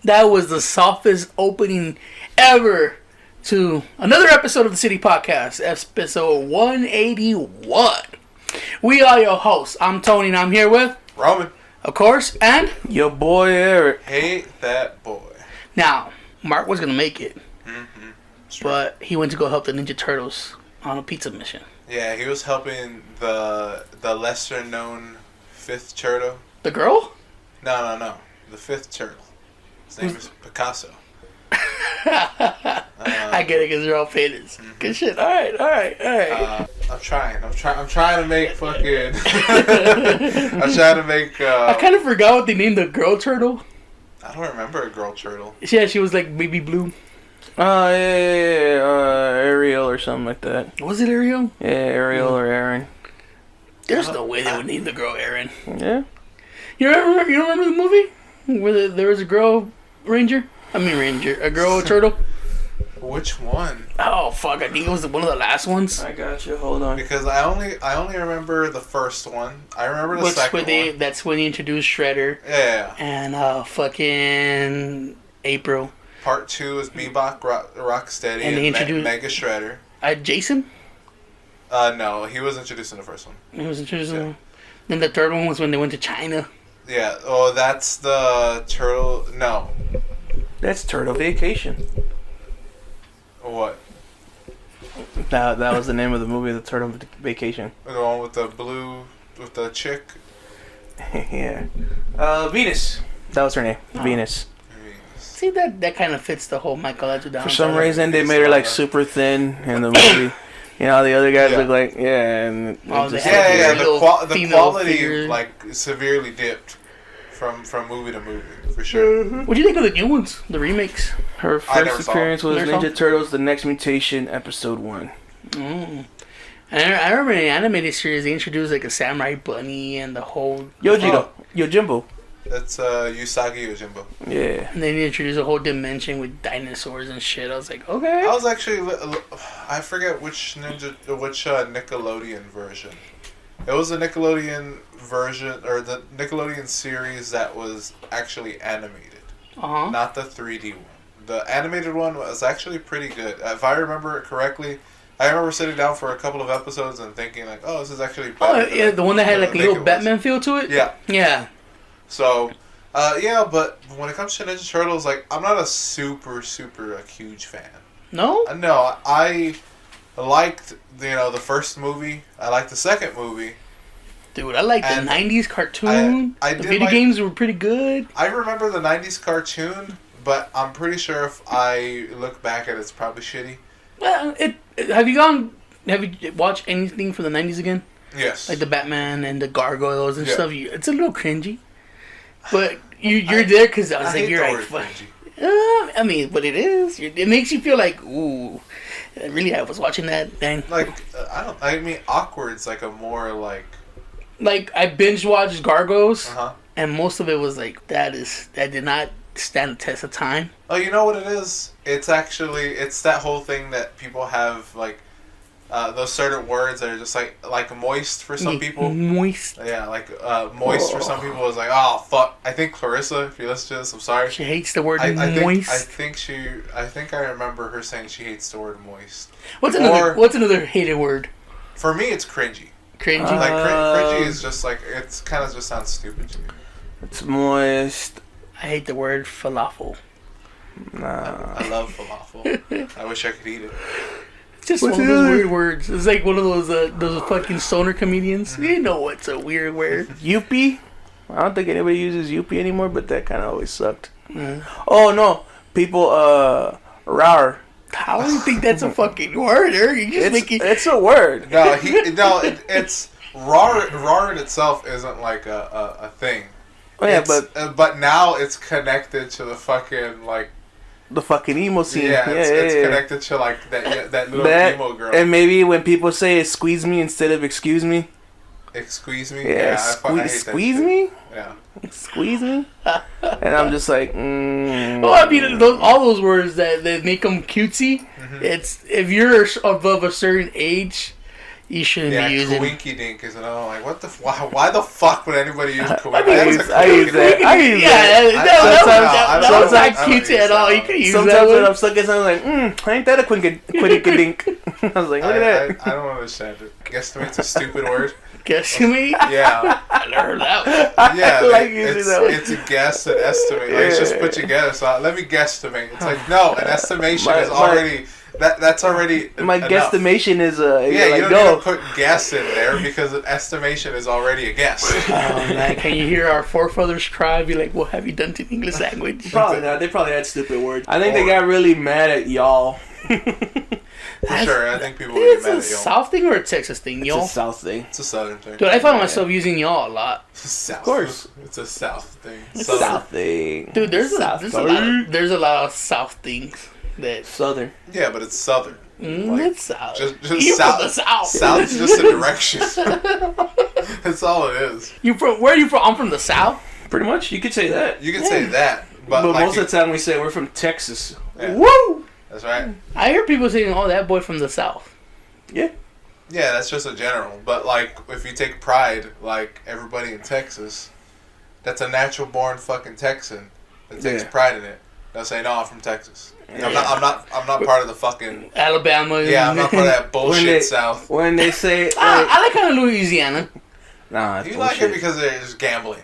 That was the softest opening ever to another episode of the City Podcast, episode 181. We are your hosts. I'm Tony, and I'm here with Roman, of course, and your boy Eric. Hate that boy. Now, Mark was gonna make it, but he went to go help the Ninja Turtles on a pizza mission. Yeah, he was helping the lesser known fifth turtle. The girl? No. The fifth turtle. His name is Picasso. I get it because they're all faders. Good shit. All right. I'm trying to make fucking. I'm trying to make. I kind of forgot what they named the girl turtle. I don't remember a girl turtle. Yeah, she was like baby blue. Ariel or something like that. Was it Ariel? Yeah, Ariel or Aaron. There's no way they would name the girl Aaron. Yeah. You don't remember the movie where there was a girl ranger? A girl turtle. Which one? Oh fuck! I think it was one of the last ones. I got you. Hold on. Because I only remember the first one. I remember the second one. That's when they introduced Shredder. Yeah. And fucking April. Part 2 is Bebop, Rocksteady, and they introduced Mega Shredder. Jason? No, he was introduced in the first one. He was introduced in Then the third one was when they went to China. Yeah. Oh, that's the turtle. No. That's Turtle Vacation. What? That was the name of the movie, The Turtle Vacation. The one with the blue, with the chick? Yeah. Venus. That was her name. Oh. Venus. See, that kind of fits the whole Michelangelo down. For some reason, they made her like super thin in the movie. You know, the other guys look like, and the quality like severely dipped from movie to movie, for sure. What do you think of the new ones, the remakes? Her first appearance was Ninja Turtles: The Next Mutation, Episode 1. Mm. I remember in the animated series they introduced like a samurai bunny and the whole Yojimbo. That's Usagi Yojimbo. Yeah. And then they introduced a whole dimension with dinosaurs and shit. I was like, okay. I was actually, I forget which Nickelodeon version. It was the Nickelodeon version, or the Nickelodeon series that was actually animated. Not the 3D one. The animated one was actually pretty good. If I remember it correctly, I remember sitting down for a couple of episodes and thinking like, oh, this is actually better. Oh, yeah, the one that had like a little Batman feel to it? Yeah. Yeah. So, but when it comes to Ninja Turtles, like, I'm not a super huge fan. No? No, I liked, the first movie. I liked the second movie. Dude, I liked the 90s cartoon. The video games were pretty good. I remember the 90s cartoon, but I'm pretty sure if I look back at it, it's probably shitty. Well, have you watched anything from the 90s again? Yes. Like the Batman and the Gargoyles and stuff. It's a little cringy. But you're there because I was like, you're like, fuck. I mean, but it is. It makes you feel like, ooh, really, I was watching that thing. Like, Awkward's like a more like. Like, I binge watched Gargoyles, and most of it was like, that did not stand the test of time. Oh, you know what it is? It's that whole thing that people have, like, those certain words that are just like moist for some people. Moist. Yeah, like moist for some people is like, oh fuck. I think Clarissa, if you listen to this, I'm sorry. She hates the word moist. I think I remember her saying she hates the word moist. What's another hated word? For me, it's cringy. Cringy. Like cringy is just like, it's kind of just sounds stupid to me. It's moist. I hate the word falafel. Nah. I love falafel. I wish I could eat it. It's just one of those weird words. It's like one of those fucking stoner comedians. You know what's a weird word? Yuppie? I don't think anybody uses Yuppie anymore, but that kind of always sucked. Oh, no. People, rar. How do you think that's a fucking word? It's a word. It's rar. Rar in itself isn't like a thing. Oh, yeah, but now it's connected to the fucking like. The fucking emo scene. Yeah, it's connected to like that little emo girl. And maybe when people say it, squeeze me instead of excuse me. Excuse me? Yeah, squeeze me? Yeah. Squeeze me? And I'm just like, Well, I mean, all those words that make them cutesy, it's, if you're above a certain age, You shouldn't be using. Coinky dink is another. Like, what the? Why the fuck would anybody use coinky? I use that. That was not cute at all. You could use sometimes that when I'm stuck in something like, ain't that a quinky dink? I was like, look at that. I don't understand it. Guesstimate's a stupid word. Guesstimate? Yeah. I never heard that one. Yeah, like using that one. It's a guess and estimate. Like, it's just put your guess on. Let me guesstimate. It's like, no, an estimation is already... That's already my enough. guesstimation is you like, don't need to put guess in there because an estimation is already a guess. Oh man, can you hear our forefathers cry? Be like, what have you done to the English language? Probably not. They probably had stupid words. I think they got really mad at y'all. For sure, I think people would get mad at y'all. It's a South thing or a Texas thing, y'all? It's a South thing. It's a Southern thing. Dude, I find myself using y'all a lot. South. Of course. It's a South thing. It's a South thing. Dude, there's a lot of South things that... Southern. Yeah, but it's Southern. It's South. Just You're South. from the South. South's just a direction. That's all it is. Where are you from? I'm from the South. Pretty much, you could say that. You can say that, but like most of the time we say we're from Texas. Yeah. Woo! That's right. I hear people saying, "Oh, that boy from the South." Yeah. Yeah, that's just a general. But like, if you take pride, like everybody in Texas, that's a natural born fucking Texan that takes pride in it. They'll say, "No, I'm from Texas. Yeah. I'm not part of the fucking Alabama." Yeah, I'm not part of that bullshit South. When they say, I like kind of Louisiana. Nah, you like it because there's gambling.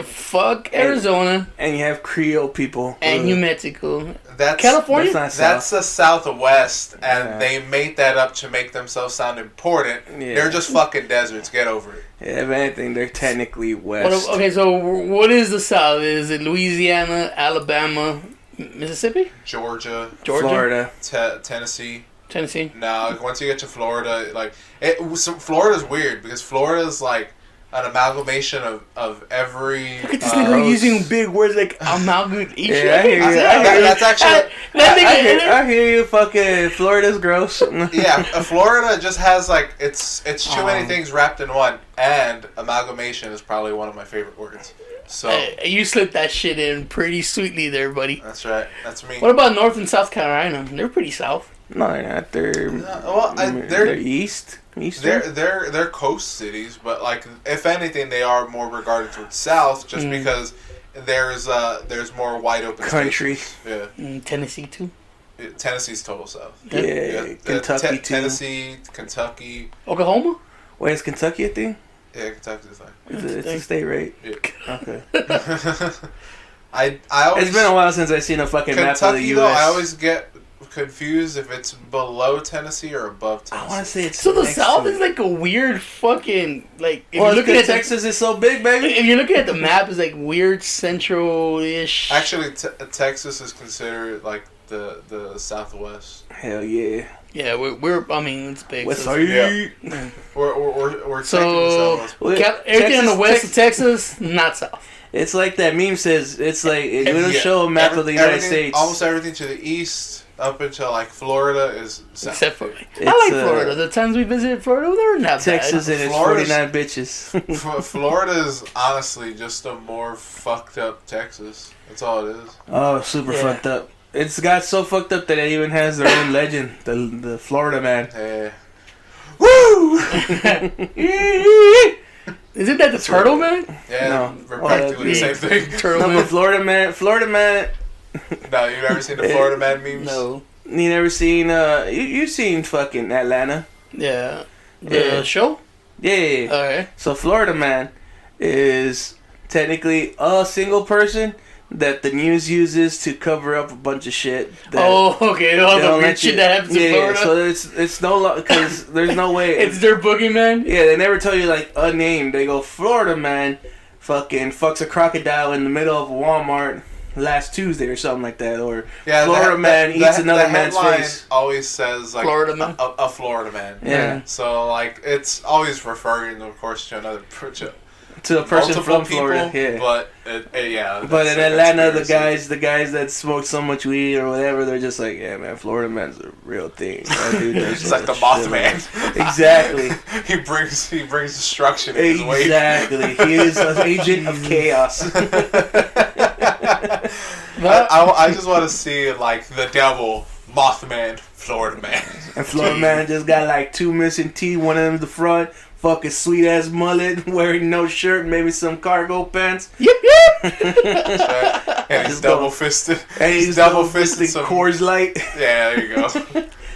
Fuck Arizona. And you have Creole people. And New Mexico. That's California? That's the Southwest, and they made that up to make themselves sound important. Yeah. They're just fucking deserts. Get over it. Yeah, if anything, they're technically west. Okay, so what is the South? Is it Louisiana, Alabama, Mississippi? Georgia, Florida, Tennessee. Tennessee. No, once you get to Florida, like Florida's weird because Florida's like an amalgamation of every. Look at this nigga using big words like amalgamation. Yeah, I hear you. That's actually. I hear you. Fucking Florida's gross. Yeah, Florida just has like it's too many things wrapped in one, and amalgamation is probably one of my favorite words. So you slipped that shit in pretty sweetly there, buddy. That's right. That's me. What about North and South Carolina? They're pretty south. No, they're not. They're east. They're coast cities, but like if anything, they are more regarded towards south, just because there's more wide open country. Stations. Yeah. Tennessee too. Tennessee's total south. Yeah. Kentucky too. Tennessee, Kentucky. Oklahoma. Wait, is Kentucky a thing? Yeah, Kentucky's a thing. It's a state, right? Yeah. Okay. I always. It's been a while since I've seen a fucking map of the U.S. Though, I always get confused if it's below Tennessee or above Tennessee. I want to say it's so the South is like a weird fucking like. If you're looking at Texas is so big, baby. If you're looking at the map, it's like weird central-ish. Actually, Texas is considered like the Southwest. Hell yeah. Yeah, we're. I mean, it's big. West so Side. Yeah. We're so everything in the west of Texas, not south. It's like that meme says. It's like it will show a map of the United States. Almost everything to the east up until like Florida is south. Except for I like Florida. The times we visited Florida, they're not Texas bad. and its 49 bitches. Florida is honestly just a more fucked up Texas. That's all it is. Oh, super fucked up. It's got so fucked up that it even has their own legend, the Florida man. Hey. Woo! Isn't that the Turtle Man? Yeah, no. We're practically the same thing. Turtle Man. Florida man. No, you've never seen the Florida Man memes? No. You never seen, you've seen fucking Atlanta. Yeah. The show? Yeah. Okay. So Florida man is technically a single person that the news uses to cover up a bunch of shit. All the weird shit that happens in Florida. So it's no because there's no way it's their boogeyman. Yeah, they never tell you like a name. They go Florida man, fucking fucks a crocodile in the middle of a Walmart last Tuesday or something like that, or Florida man eats another man's face. Always says like Florida man. A Florida man. Yeah. So like it's always referring, of course, to another. To a person from people, Florida, yeah. But yeah. But in Atlanta, the guys that smoke so much weed or whatever, they're just like, yeah, man, Florida man's a real thing. That dude it's like the Mothman. Exactly. he brings destruction in his wake. Exactly. He is an agent of chaos. I just want to see like the devil Mothman Florida man. And Florida man just got like 2 missing teeth. One of them the front. Fucking sweet ass mullet, wearing no shirt, maybe some cargo pants. Yep. And he's double fisted. And he's double fisted Coors Light. Yeah, there you go.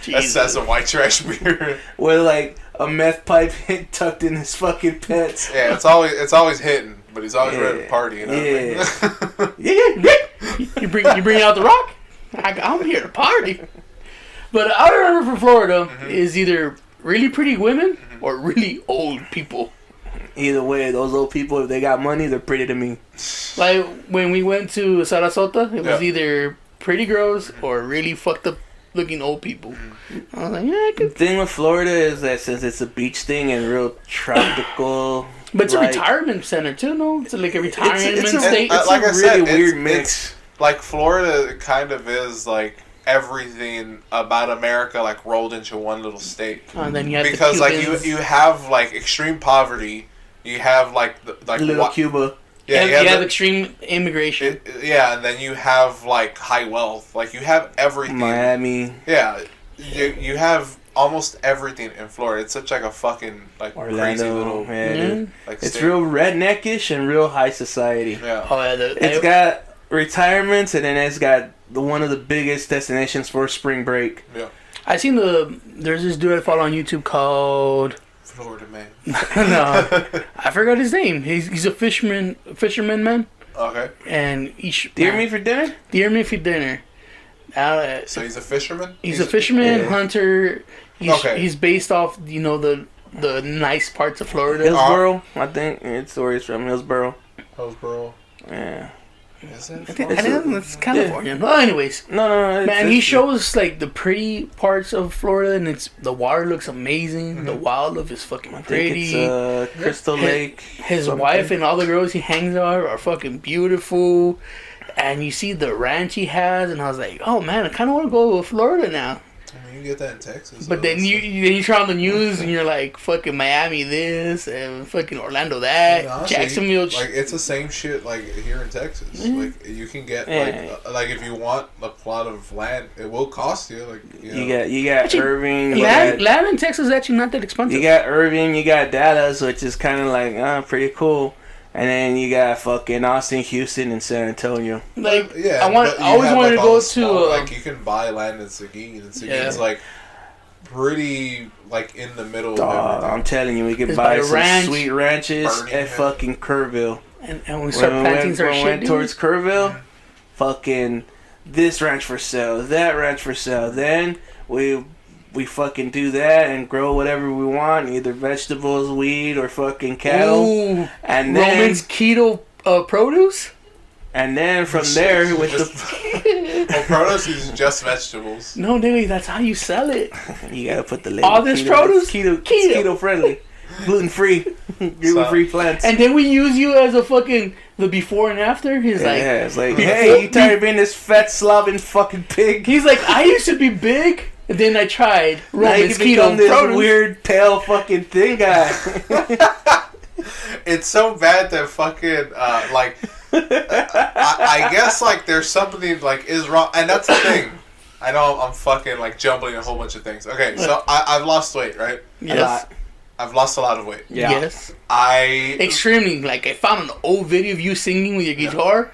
That's some white trash beer. With like a meth pipe tucked in his fucking pants. Yeah, it's always hitting, but he's always ready to party. You know You bring out the rock. I'm here to party. But I remember for Florida is either really pretty women or really old people. Either way, those old people, if they got money, they're pretty to me. Like when we went to Sarasota, it was either pretty girls or really fucked up looking old people. I was like, yeah, The thing with Florida is that since it's a beach thing and real tropical, but it's a retirement center too, no? It's like a retirement state. It's like a really weird mix. Like Florida kind of is like everything about America like rolled into one little state. And then you have because like you have like extreme poverty, you have like little Cuba. Yeah, you have extreme immigration. And then you have like high wealth. Like you have everything. Miami. Yeah, you have almost everything in Florida. It's such like a fucking like Orlando, crazy little like it's state. real redneckish and real high society. Yeah. Oh yeah, it's got retirements and then it's got one of the biggest destinations for spring break. Yeah. I seen there's this dude I follow on YouTube called Florida man. No, I forgot his name. He's a fisherman man. Okay. And Deer meat for dinner. So he's a fisherman. He's a fisherman, hunter. He's based off the nice parts of Florida. Hillsboro, I think it's where he's from. Hillsboro. Yeah. Is it? I think it's California. Yeah. Well, anyways. No. Man, he shows like the pretty parts of Florida, and the water looks amazing. Mm-hmm. The wildlife is fucking pretty. It's Crystal Lake. His wife and all the girls he hangs out are fucking beautiful, and you see the ranch he has, and I was like, oh man, I kind of want to go to Florida now. I mean, you get that in Texas. But then you turn on the news and you're like, fucking Miami this and fucking Orlando that, honestly, Jacksonville. Like it's the same shit like here in Texas. Mm-hmm. Like you can get like if you want a plot of land, it will cost you. Like you got actually, Irving. Land in Texas is actually not that expensive. You got Irving. You got Dallas, which is kind of like pretty cool. And then you got fucking Austin, Houston, and San Antonio. Like, I always wanted to go to. Like, you can buy land in Seguin, and Seguin's like pretty like in the middle of everything. I'm telling you, we could buy some sweet ranches at fucking Kerrville. And we start planting our shit. Went towards Kerrville, fucking this ranch for sale, that ranch for sale. Then we fucking do that and grow whatever we want, either vegetables, weed, or fucking cattle. Ooh, and then Roman's keto produce. And then from there with produce is just vegetables. No, nigga, that's how you sell it. You gotta put the label. All this produce, keto friendly, gluten free, free plants. And then we use you as a fucking the before and after. He's like, it's like, hey, you tired of being this fat slobbing fucking pig? He's like, I used to be big. And then I tried Roman's keto this produce. Weird pale fucking thin guy. It's so bad that fucking I guess like there's something like is wrong, and that's the thing. I know I'm fucking like jumbling a whole bunch of things. Okay, so I've lost weight, right? Yes. I've lost a lot of weight. Yeah. Yes. Extremely. Like I found an old video of you singing with your guitar.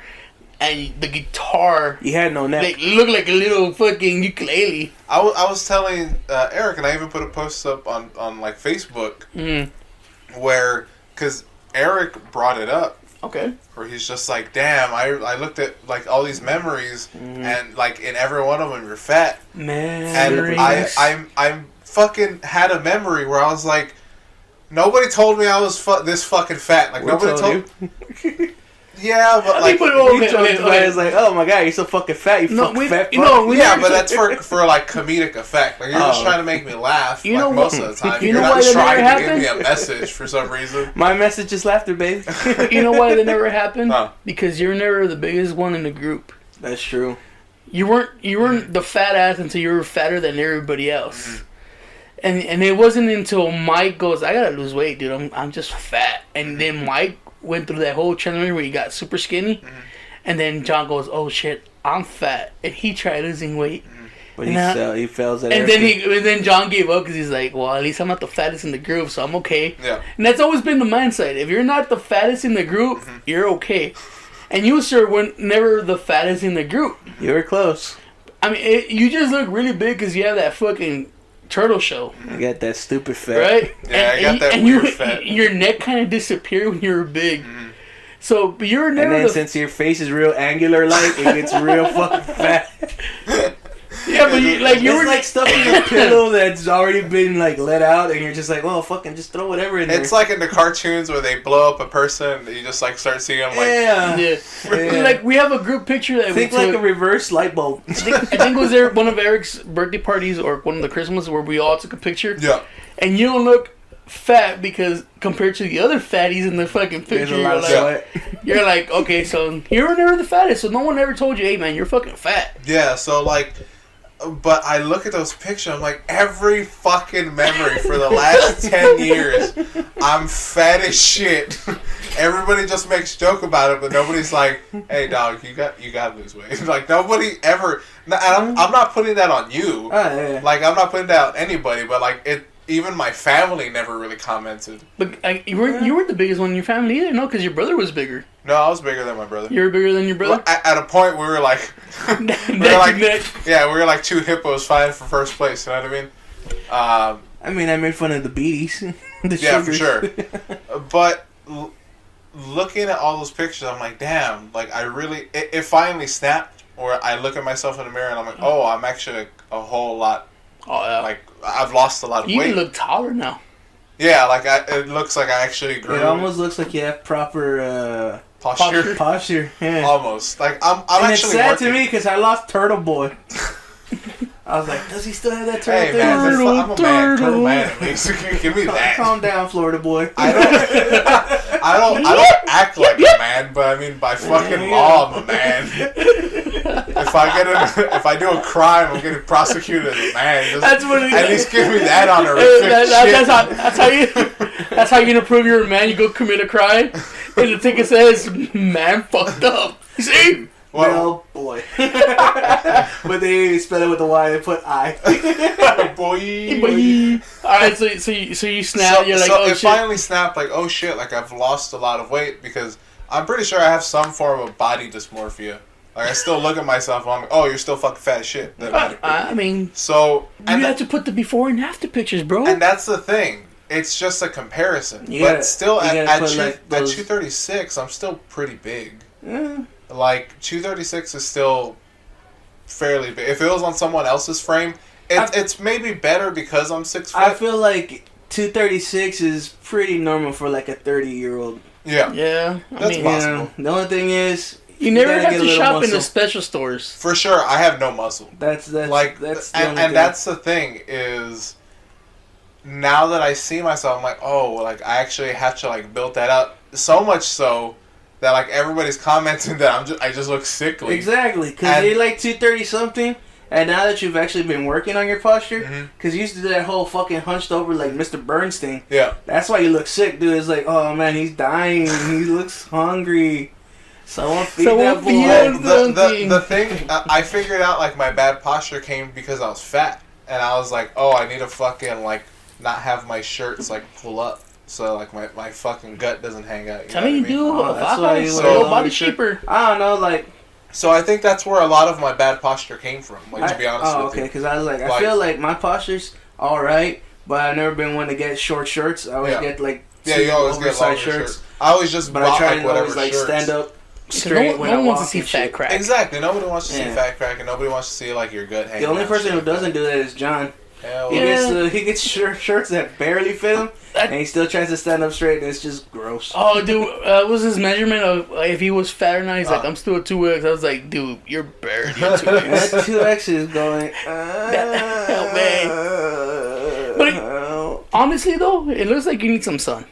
And the guitar, you had no neck. Like, looked like a little fucking ukulele. I was telling Eric, and I even put a post up on like Facebook, where because Eric brought it up. Okay. Where he's just like, damn, I looked at like all these memories, and like in every one of them you're fat. Man. And I'm fucking had a memory where I was like, nobody told me I was this fucking fat. Like nobody told you. Yeah, but like it's like, oh my god, you're so fucking fat, fat fuck. But that's for like comedic effect. Like you're just trying to make me laugh. Most of the time, you're not trying to give me a message for some reason. My message is laughter, baby. You know why that never happened? Because you're never the biggest one in the group. That's true. You weren't the fat ass until you were fatter than everybody else. And it wasn't until Mike goes, I gotta lose weight, dude. I'm just fat. And then Mike went through that whole challenge where he got super skinny, and then John goes, "Oh shit, I'm fat," and he tried losing weight, But he fails at and everything. then John gave up because he's like, well, at least I'm not the fattest in the group, so I'm okay. Yeah. And that's always been the mindset. If you're not the fattest in the group, you're okay. And you, sir, were never the fattest in the group. You were close. I mean, you just look really big because you have that fucking turtle show. I got that stupid fat. Right? Yeah, I got that weird fat. Your neck kind of disappeared when you were big. Mm-hmm. So, but you're never. And then since your face is real angular, like it gets real fucking fat. Yeah, but you were like stuffing a pillow that's already been like let out, and you're just like, well, fucking just throw whatever in there. It's like in the cartoons where they blow up a person, you just like start seeing them like. Yeah. Like we have a group picture that think we took. like a reverse light bulb. I think it was there one of Eric's birthday parties or one of the Christmas where we all took a picture. Yeah. And you don't look fat because compared to the other fatties in the fucking picture, you're like, okay, so you were never the fattest, so no one ever told you, hey man, you're fucking fat. Yeah, so like, but I look at those pictures, I'm like, every fucking memory for the last 10 years, I'm fat as shit. Everybody just makes joke about it, but nobody's like, hey dog, you gotta lose weight. Like nobody ever, and I'm not putting that on you. Like I'm not putting that on anybody, but like it. Even my family never really commented. But you weren't the biggest one in your family either, no? Because your brother was bigger. No, I was bigger than my brother. You were bigger than your brother? Well, at a point, we were like... we were like two hippos fighting for first place, you know what I mean? I mean, I made fun of the bees. Yeah, for sure. But looking at all those pictures, I'm like, damn, like I really... It finally snapped where I look at myself in the mirror and I'm like, oh, I'm actually a whole lot... Oh, yeah. Like, I've lost a lot of weight. You even look taller now. Yeah, like, it looks like I actually grew. It almost looks like you have proper, posture. Posture, yeah. Almost. Like, I'm and actually it's sad working. to me because I lost Turtle Boy. I was like, does he still have that turtle hey, thing? Man, I'm a man. Turtle man. Basically, give me that. Calm down, Florida boy. I don't act like a man, but I mean, by fucking law, I'm a man. If I do a crime, I'm getting prosecuted as a man. Just at least give me that on a that's how you're gonna prove you're a man. You go commit a crime, and the ticket says "man fucked up." You see? Well, boy. But they spell it with a Y. They put I. Boy. Alright, so you snap. You're like, so oh it shit. finally snapped. Like, oh shit! Like I've lost a lot of weight because I'm pretty sure I have some form of body dysmorphia. Like I still look at myself and I'm like, oh, you're still fucking fat as shit. I mean, so you have to put the before and after pictures, bro. And that's the thing. It's just a comparison. But still, at 236, I'm still pretty big. Yeah. Like 236 is still fairly big. If it was on someone else's frame, it's maybe better because I'm 6 foot. I feel like 236 is pretty normal for like a 30-year-old. Yeah. Yeah. That's possible. The only thing is, you never have to shop in the special stores. For sure, I have no muscle. That's and that's the thing is, now that I see myself, I'm like, oh, like I actually have to like build that up so much so that like everybody's commenting that I just look sickly. Exactly, because you're like 230 something, and now that you've actually been working on your posture, because you used to do that whole fucking hunched over like Mr. Burns thing. Yeah, that's why you look sick, dude. It's like, oh man, he's dying. He looks hungry. Someone feed that boy. The thing, I figured out like my bad posture came because I was fat, and I was like, oh, I need to fucking like not have my shirts like pull up. So like my fucking gut doesn't hang out. Tell me you do. That's why you body shaper. I don't know, like. So I think that's where a lot of my bad posture came from. Like to be honest with you. Oh, okay. Because I was like, I feel like my posture's all right, but I've never been one to get short shirts. I always get like you always get longer shirts. I always just but I try to always like stand up straight when I walk. No one wants to see fat crack. Exactly. Nobody wants to see fat crack, and nobody wants to see like your gut hanging. The only person who doesn't do that is John. He gets shirts that barely fit him, and he still tries to stand up straight, and it's just gross. Oh, dude, what was his measurement of if he was fat or not? He's like, I'm still a 2X. I was like, dude, you're barely a 2X. That 2X is going. Man. But honestly, though, it looks like you need some sun.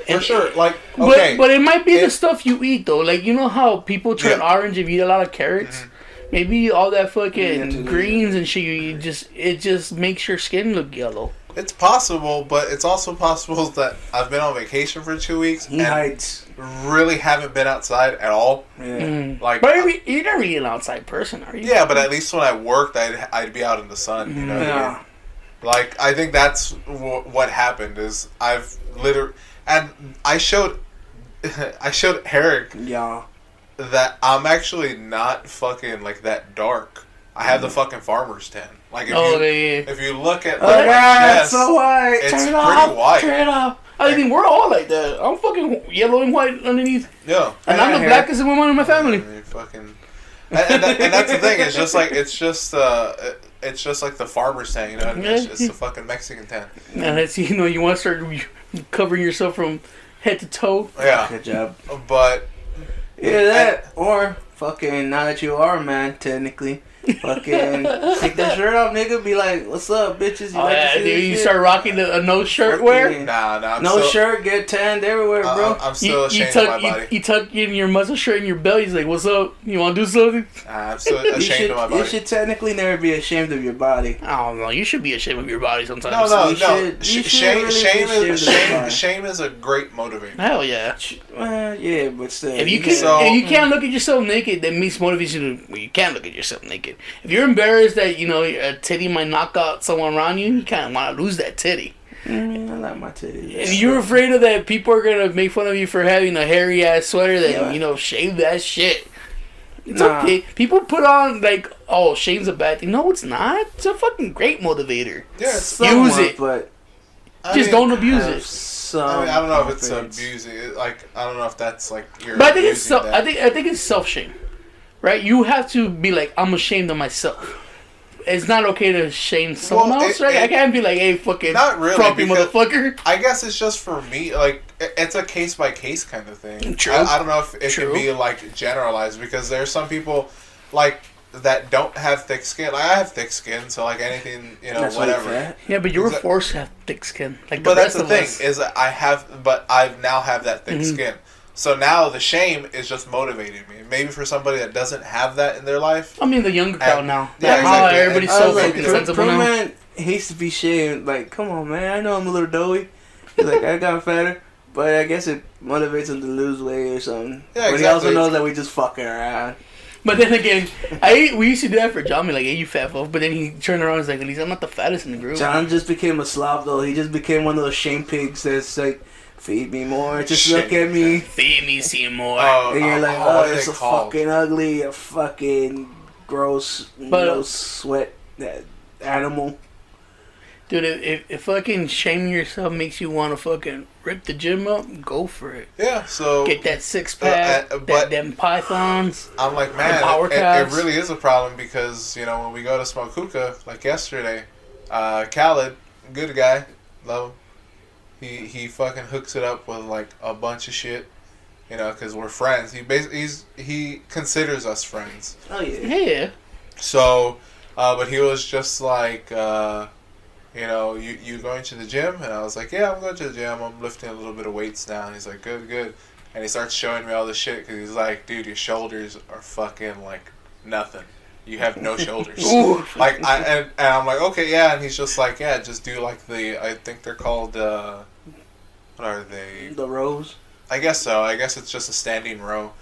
For sure, like okay, but it might be the stuff you eat though. Like you know how people turn orange if you eat a lot of carrots. Maybe all that fucking greens and shit, it just makes your skin look yellow. It's possible, but it's also possible that I've been on vacation for 2 weeks He hides. really haven't been outside at all. Yeah. Like, but you're not really an outside person, are you? Yeah, but at least when I worked, I'd be out in the sun. You know what I mean? Like, I think that's what happened. Is I've literally, and I showed Eric that I'm actually not fucking like that dark. I have the fucking farmer's tan. Like if you look at my chest, so white. It's Turn it pretty off. white. Turn it off. I mean, we're all like that. I'm fucking yellow and white underneath. Yeah, and I'm the blackest woman in my family. Fucking, and that's the thing. It's just like it's just like the farmer's tan. You know, it's the fucking Mexican tan. And it's, you know, you want to start covering yourself from head to toe. Yeah, good job. But either that or fucking now that you are a man, technically. Fucking take that shirt off, nigga. Be like, "What's up, bitches?" You start rocking a no shirt wear. Nah. No shirt, get tanned everywhere, bro. I'm still ashamed of my body. You tuck in your muscle shirt in your belly. He's like, "What's up? You want to do something?" I'm still ashamed of my body. You should technically never be ashamed of your body. I don't know. You should be ashamed of your body sometimes. No. Shame is a great motivator. Hell yeah. Yeah, but still. If you can't look at yourself naked, that means motivation. Well, you can't look at yourself naked. If you're embarrassed that, you know, a titty might knock out someone around you, you kind of want to lose that titty. I like my titties. And you're afraid of that people are going to make fun of you for having a hairy ass sweater that, you know, shave that shit. It's okay. People put on, like, oh, shame's a bad thing. No, it's not. It's a fucking great motivator. Yeah, use it. But just don't abuse it. I don't know if it's abusing it. Like, I don't know if that's like you're. But I think it's I think it's self shame, right? You have to be like, I'm ashamed of myself. It's not okay to shame someone else, right? I can't be like, hey, fucking not really, frumpy motherfucker. I guess it's just for me, like, it's a case by case kind of thing. True. I don't know if it can be like generalized because there's some people like that don't have thick skin. Like, I have thick skin, so like anything, you know, that's whatever. Yeah, but you were forced to have thick skin. Like but the that's rest the of thing us. is I now have that thick skin. So now the shame is just motivating me. Maybe for somebody that doesn't have that in their life. I mean, the younger crowd now. Yeah, exactly. Everybody's so fucking sensible now. Man hates to be shamed. Like, come on, man. I know I'm a little doughy. He's like, I got fatter. But I guess it motivates him to lose weight or something. Yeah, but he also knows that we just fucking around. But then again, we used to do that for John. Like, hey, you fat fuck. But then he turned around and was like, at least I'm not the fattest in the group. John just became a slob, though. He just became one of those shame pigs that's like, feed me more. Just look at me. Feed me, see more. And you're like, oh, it's a fucking ugly, a fucking gross, no sweat animal. Dude, if fucking shaming yourself makes you want to fucking rip the gym up, go for it. Yeah, so get that six pack, them pythons. I'm like, man, it really is a problem because, you know, when we go to smoke hookah, like yesterday, Khaled, good guy, love him. He fucking hooks it up with like a bunch of shit, you know, because we're friends. He considers us friends. Oh yeah. Yeah. So, but he was just like, you know, you going to the gym? And I was like, yeah, I'm going to the gym. I'm lifting a little bit of weights now. And he's like, good. And he starts showing me all this shit because he's like, dude, your shoulders are fucking like nothing. You have no shoulders. Like, and I'm like, okay, yeah. And he's just like, yeah, just do like I think they're called, what are they? The rows? I guess so. I guess it's just a standing row.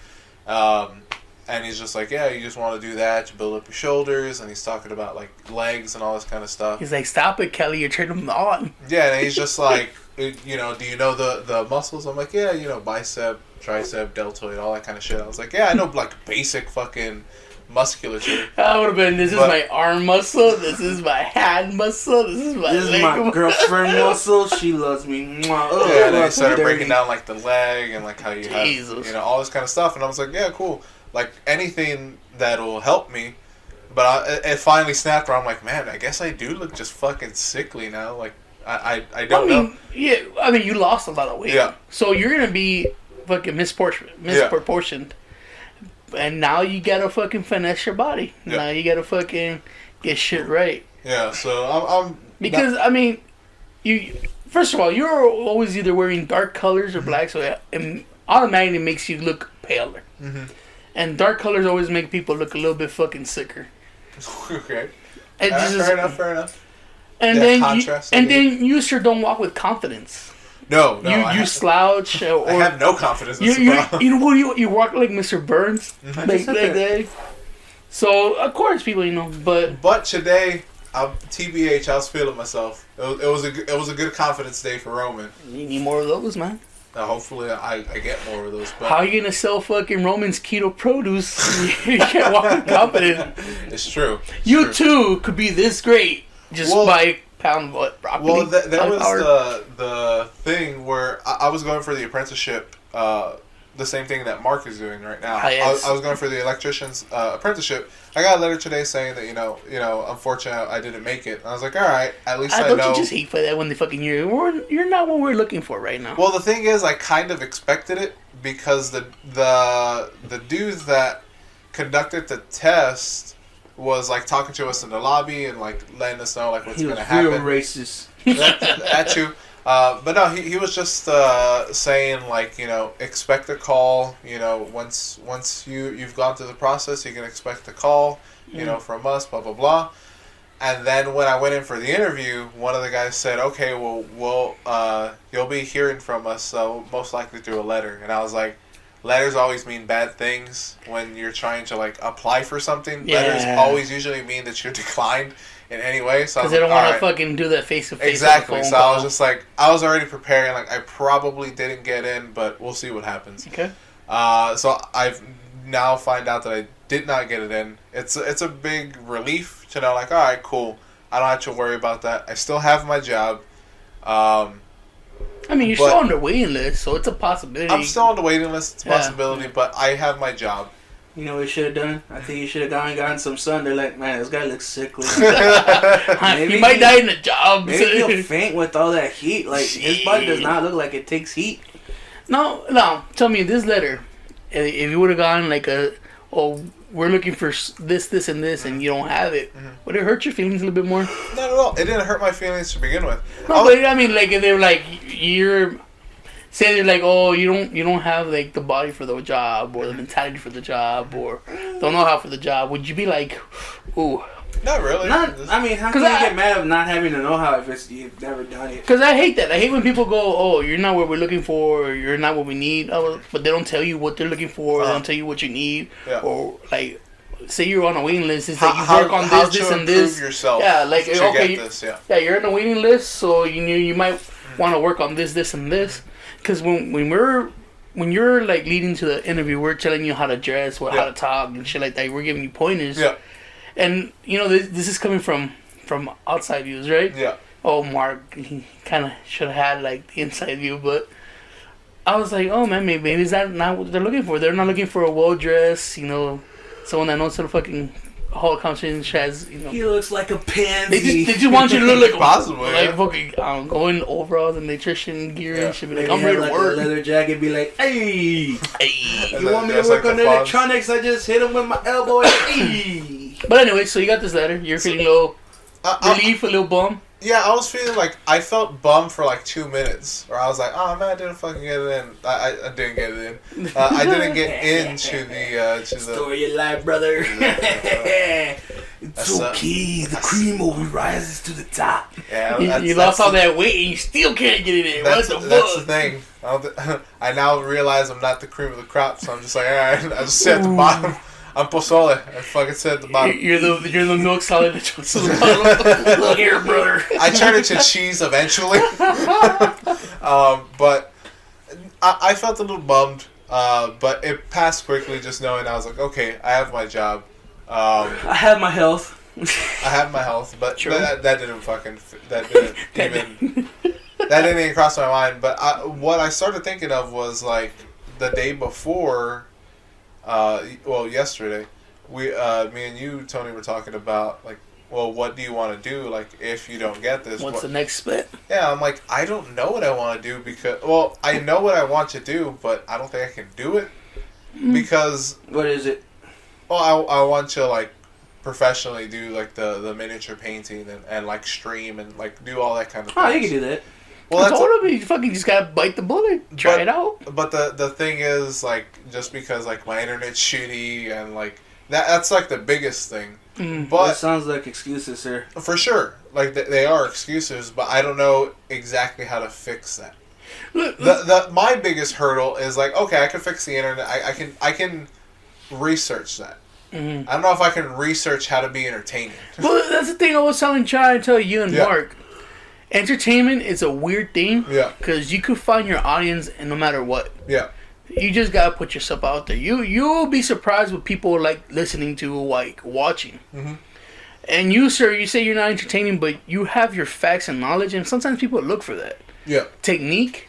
And he's just like, yeah, you just want to do that to build up your shoulders. And he's talking about like legs and all this kind of stuff. He's like, stop it, Kelly, you're turning them on. Yeah, and he's just like, you know, do you know the muscles? I'm like, yeah, you know, bicep, tricep, deltoid, all that kind of shit. I was like, yeah, I know like basic fucking musculature. I would have been, this is my arm muscle, this is my hand muscle, this is my leg my girlfriend muscle, she loves me. Oh, yeah, and then he started breaking down like the leg and like how you have, you know, all this kind of stuff. And I was like, yeah, cool. Like anything that'll help me. But it finally snapped where I'm like, man, I guess I do look just fucking sickly now. Like, I don't know. Yeah, I mean, you lost a lot of weight. Yeah. So you're going to be fucking misproportioned. And now you gotta fucking finesse your body. Yeah. Now you gotta fucking get shit right. Yeah, so I'm because I mean, you first of all, you're always either wearing dark colors or black, so it automatically makes you look paler. Mm-hmm. And dark colors always make people look a little bit fucking sicker. Okay. Fair enough. And then you sure don't walk with confidence. No, you slouch. Or, I have no confidence. You know you walk like Mr. Burns, like that. So of course people, but today, TBH, I was feeling myself. It was a good confidence day for Roman. You need more of those, man. Hopefully I get more of those. But how are you gonna sell fucking Roman's keto produce? You can't walk with confidence. It's true. You too could be this great just by pound broccoli. Well, there was the thing where I was going for the apprenticeship, the same thing that Mark is doing right now. Yes. I was going for the electrician's apprenticeship. I got a letter today saying that unfortunately I didn't make it. And I was like, all right, at least I know. Don't you just hate for that when they fucking you're not what we're looking for right now. Well, the thing is, I kind of expected it because the dude that conducted the test was like talking to us in the lobby and like letting us know like what's going to happen. Real racist. That too. But no, he was just saying like, expect a call. Once you've gone through the process, you can expect a call. From us. Blah blah blah. And then when I went in for the interview, one of the guys said, "Okay, well, you'll be hearing from us, so most likely through a letter." And I was like, letters always mean bad things when you're trying to like apply for something. Yeah. Letters always usually mean that you're declined in any way. So because they don't want to fucking do that face to face. Exactly. So I was just like, I was already preparing. Like I probably didn't get in, but we'll see what happens. Okay. So I've now find out that I did not get it in. It's a big relief to know. Like, all right, cool. I don't have to worry about that. I still have my job. I mean, you're still on the waiting list, so it's a possibility. I'm still on the waiting list. It's a possibility, but I have my job. You know what you should have done? I think you should have gone and gotten some sun. They're like, man, this guy looks sickly. He might die in the job. Maybe he'll faint with all that heat. Like, his body does not look like it takes heat. No. Tell me, this letter, if you would have gone like we're looking for this, and this, and you don't have it, would it hurt your feelings a little bit more? Not at all. It didn't hurt my feelings to begin with. No, but I mean, like, if they were like, say they're like, oh, you don't have like the body for the job or the mentality for the job or don't know how for the job, would you be like, ooh? Not really. How can you get mad of not having to know how if you've never done it? Because I hate that. I hate when people go, oh, you're not what we're looking for, or you're not what we need, but they don't tell you what they're looking for, they don't tell you what you need, or like, say you're on a waiting list, it's like you work on this, and this. Yourself yeah, like, okay, yeah, you're on a waiting list, so you might want to work on this, and this. Because when you're like leading to the interview, we're telling you how to dress, how to talk, and shit like that. We're giving you pointers. Yeah. And this is coming from outside views, right? Yeah. Oh, Mark, he kind of should have had like the inside view, but I was like, oh man, maybe is that not what they're looking for? They're not looking for a well dressed, someone that knows how to fucking whole conversation has, He looks like a pansy. They just want you to look like possible, fucking going overalls and nutrition gear and shit. Be like, I'm ready to work. Leather jacket, be like, hey, you want me to work on the electronics? I just hit him with my elbow. Hey. But anyway, so you got this letter. You're feeling a little relief, a little bum. Yeah, I was feeling like I felt bummed for like 2 minutes, where I was like, "Oh man, I didn't fucking get it in. I didn't get it in. I didn't get into the story of your life, brother. It's okay. The cream always rises to the top. Yeah, you lost all that weight and you still can't get it in. What the fuck? That's the thing. I now realize I'm not the cream of the crop, so I'm just like, all right, I just sit at the bottom. I'm pozole. I fucking sit at the bottom. You're the milk solid that goes to the bottom. Look here, brother. I turn into cheese eventually. But I felt a little bummed. But it passed quickly, just knowing I was like, okay, I have my job. I have my health. I have my health, but that didn't even cross my mind. But what I started thinking of was like the day before. Yesterday, me and you, Tony, were talking about like, well, what do you want to do? Like, if you don't get this, what's the next step? Yeah, I'm like, I don't know what I want to do because, well, I know what I want to do, but I don't think I can do it because. What is it? Well, I want to like professionally do like the miniature painting and like stream and like do all that kind of. Oh, you can do that. Well, I told him you fucking just gotta bite the bullet, try it out. But the thing is, like, just because like my internet's shitty and like that's like the biggest thing. But that sounds like excuses, sir. For sure, like they are excuses, but I don't know exactly how to fix that. My biggest hurdle is like, okay, I can fix the internet. I can research that. Mm-hmm. I don't know if I can research how to be entertaining. Well, that's the thing I was trying to tell you and Mark. Entertainment is a weird thing. Yeah. Because you could find your audience and no matter what. Yeah. You just gotta put yourself out there. You'll be surprised what people like listening to, like watching. Mm-hmm. And you, sir, you say you're not entertaining, but you have your facts and knowledge, and sometimes people look for that. Yeah. Technique,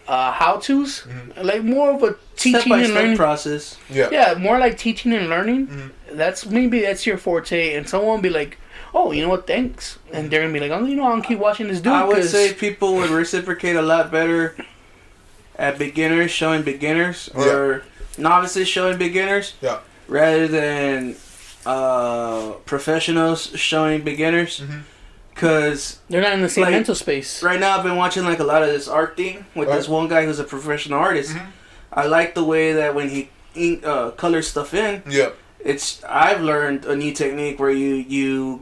how-tos, like more of a teaching and learning process. Yeah. Yeah, more like teaching and learning. Mm-hmm. That's your forte, and someone will be like, oh, you know what, thanks. And they're going to be like, oh, you know, I'm going to keep watching this dude. I would say people would reciprocate a lot better at beginners showing beginners or novices showing beginners rather than professionals showing beginners. Because they're not in the same mental space. Right now I've been watching like a lot of this art thing with this one guy who's a professional artist. I like the way that when he colors stuff in, I've learned a new technique where you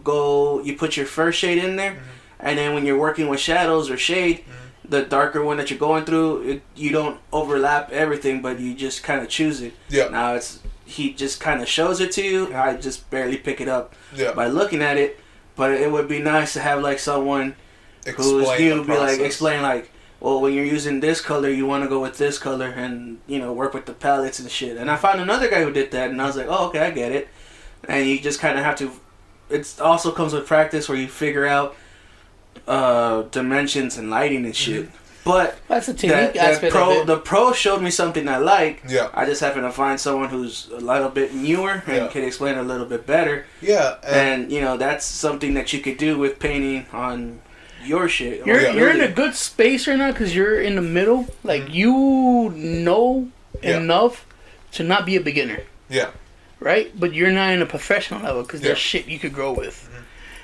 put your first shade in there, and then when you're working with shadows or shade, the darker one that you're going through, you don't overlap everything, but you just kind of choose it. Yeah. Now he just kind of shows it to you. I just barely pick it up by looking at it, but it would be nice to have like someone who's new be like explain like, well, when you're using this color, you want to go with this color and, you know, work with the palettes and shit. And I found another guy who did that, and I was like, oh, okay, I get it. And you just kind of have to... It also comes with practice where you figure out dimensions and lighting and shit. But that's a technique aspect of it. The pro showed me something I like. Yeah. I just happen to find someone who's a little bit newer and can explain it a little bit better. Yeah. And, you know, that's something that you could do with painting on... your shit. You're in a good space right now because you're in the middle. Like you know enough to not be a beginner. Yeah. Right, but you're not in a professional level because there's shit you could grow with.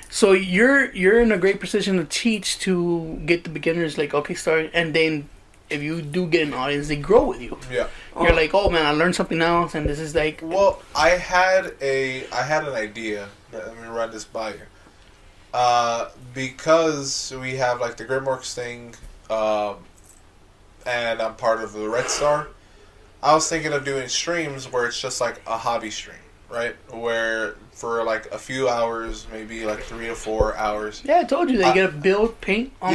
So you're in a great position to teach to get the beginners like okay start, and then if you do get an audience, they grow with you. Yeah. You're like, oh man, I learned something else, and this is like. Well, I had an idea. Let me run this by you. Because we have like the Grimworks thing, and I'm part of the Red Star, I was thinking of doing streams where it's just like a hobby stream, right? Where for like a few hours, maybe like 3 to 4 hours. Yeah, I told you they get a build paint on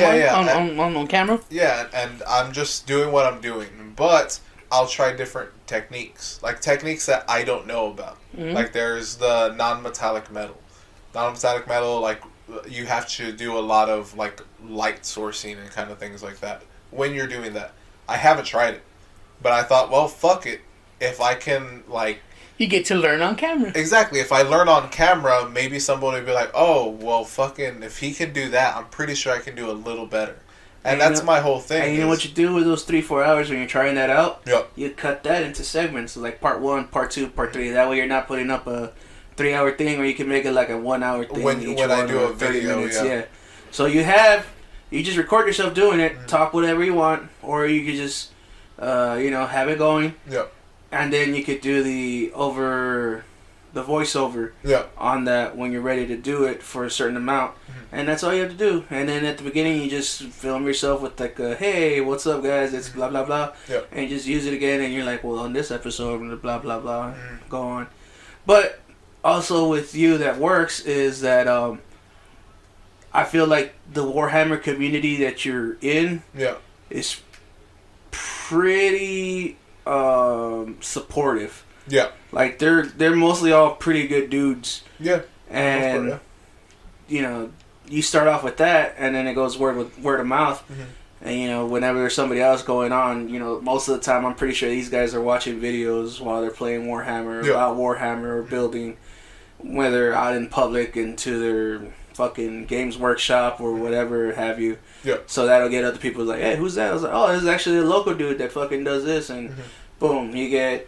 camera. Yeah, and I'm just doing what I'm doing, but I'll try different techniques, like techniques that I don't know about. Like there's the non-metallic metal, like. You have to do a lot of like light sourcing and kind of things like that when you're doing that. I haven't tried it, but I thought, well, fuck it. If I can like, you get to learn on camera. Exactly. If I learn on camera, maybe somebody will be like, oh, well, fucking, if he can do that, I'm pretty sure I can do a little better. And that's my whole thing. And you know what you do with those 3-4 hours when you're trying that out? Yep. You cut that into segments, like part 1, part 2, part 3. That way you're not putting up a 3-hour thing, or you can make it like a 1-hour thing. When I do a video, minutes, yeah. So you just record yourself doing it, talk whatever you want, or you could just, have it going. Yeah. And then you could do the voiceover. Yeah. On that when you're ready to do it for a certain amount, and that's all you have to do. And then at the beginning, you just film yourself with like, hey, what's up, guys? It's blah blah blah. Yeah. And you just use it again, and you're like, well, on this episode, blah blah blah, go on. But also with you that works is that I feel like the Warhammer community that you're in is pretty supportive. Yeah. Like they're mostly all pretty good dudes. Yeah. And you know, you start off with that and then it goes word of mouth. And whenever there's somebody else going on, most of the time I'm pretty sure these guys are watching videos while they're playing Warhammer about Warhammer or building, whether out in public into their fucking Games Workshop or whatever have you. Yeah. So that'll get other people like, hey, who's that? I was like, oh, this is actually a local dude that fucking does this, and boom, you get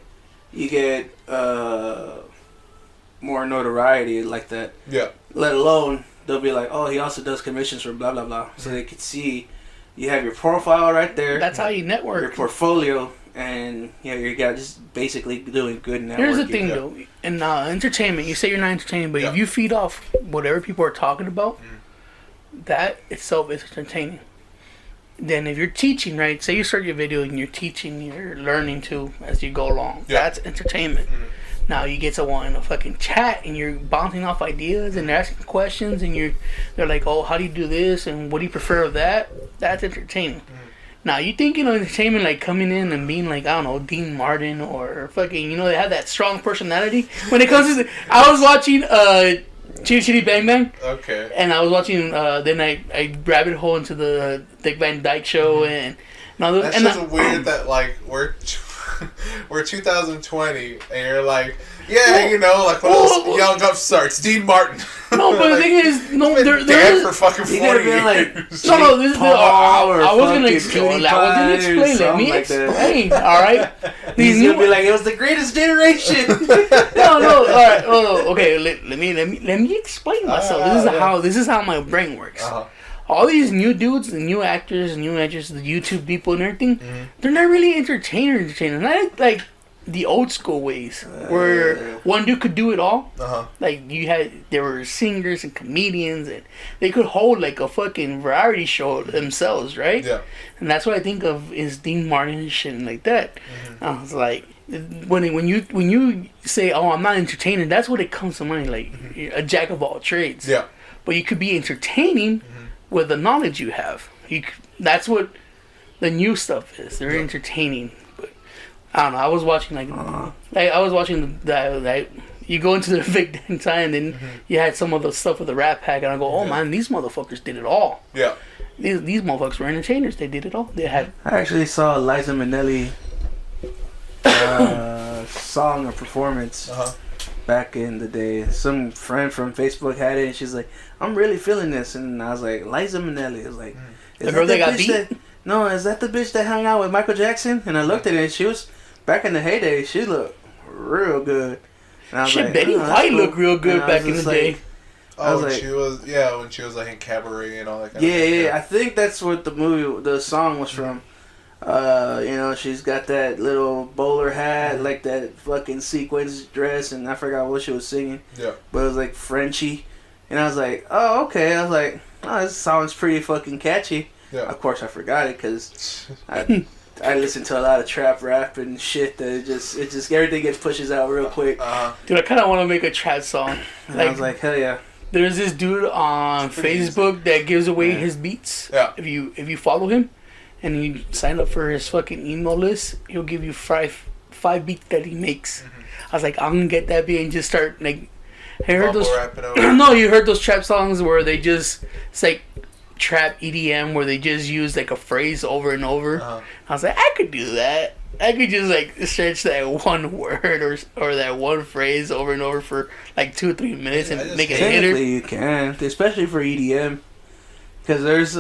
more notoriety like that. Yeah. Let alone they'll be like, oh, he also does commissions for blah blah blah, so they could see you have your profile right there. That's how you network. Your portfolio. and you're just basically doing good networking. Here's the thing, though. In entertainment, you say you're not entertaining, but if you feed off whatever people are talking about, that itself is entertaining. Then if you're teaching, right? Say you start your video and you're teaching, you're learning too as you go along. That's entertainment. Now you get someone in a fucking chat and you're bouncing off ideas and they're asking questions and they're like, oh, how do you do this and what do you prefer of that? That's entertaining. Now you think, entertainment like coming in and being like, I don't know, Dean Martin or fucking, they have that strong personality. When it comes to, I was watching Chitty Chitty Bang Bang. Okay. And I was watching, then I rabbit hole into the Dick Van Dyke Show and that's just weird that like we're 2020 and you're like, like when those young upstarts, Dean Martin. No, but the thing is, they're dead for fucking 40 years. Like, this is I was gonna explain. Let me explain. All right. He's gonna be like, it was the greatest generation. No. All right. Oh, okay. Let me explain myself. This is how my brain works. All these new dudes, the new actors, new actresses, the YouTube people and everything, they're not really entertainers. Not like the old school ways where one dude could do it all. Like there were singers and comedians and they could hold like a fucking variety show themselves, right? Yeah. And that's what I think of is Dean Martin and shit like that. I was like, when you say, oh, I'm not entertaining, that's what it comes to mind, like a jack of all trades. Yeah. But you could be entertaining with the knowledge you have. That's what the new stuff is. They're entertaining. But I don't know. I was watching that. You go into the Big Dang Time, and then you had some of the stuff with the Rat Pack, and I go, oh man, these motherfuckers did it all. Yeah. These motherfuckers were entertainers. They did it all. They had. I actually saw Liza Minnelli song or performance. Back in the day, some friend from Facebook had it, and she's like, "I'm really feeling this," and I was like, "Liza Minnelli." I was like, "The girl that got beat?" No, is that the bitch that hung out with Michael Jackson? And I looked at it, and she was back in the heyday. She looked real good. And I was like, Betty White looked real good back in the day. Oh, when she was like in Cabaret and all that kind of thing. Yeah, I think that's what the song was from. She's got that little bowler hat, like that fucking sequins dress, and I forgot what she was singing. Yeah. But it was like Frenchy. And I was like, oh, okay. I was like, oh, this song's pretty fucking catchy. Yeah. Of course, I forgot it because I listen to a lot of trap rap and shit that it just everything gets pushes out real quick. Dude, I kind of want to make a trap song. And I was like, hell yeah. There's this dude on Facebook that gives away his beats. Yeah. If you follow him. And you sign up for his fucking email list, he'll give you five beats that he makes. I was like, I'm gonna get that beat and just start like. I heard those. No, you heard those trap songs where they it's like trap EDM where they just use like a phrase over and over. I was like, I could do that. I could just like stretch that one word or that one phrase over and over for like 2 or 3 minutes and make it a hitter. Technically, you can, especially for EDM, because there's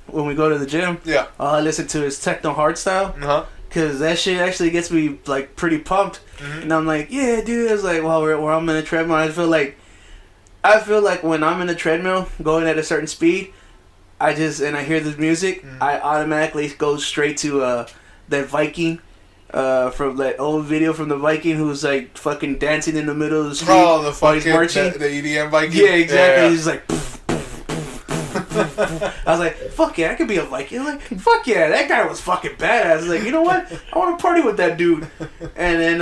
when we go to the gym, all I listen to is techno hardstyle. Cause that shit actually gets me like pretty pumped, and I'm like, yeah, dude. It's like, well, where I'm in a treadmill, I feel like when I'm in a treadmill going at a certain speed, I hear the music, I automatically go straight to that Viking. From that old video from the Viking who's like fucking dancing in the middle of the street. Oh, the fucking the EDM Viking. Yeah, exactly. Yeah. He's like. I was like, fuck yeah, I could be a Viking. Like, fuck yeah, that guy was fucking badass. I was like, you know what? I want to party with that dude. And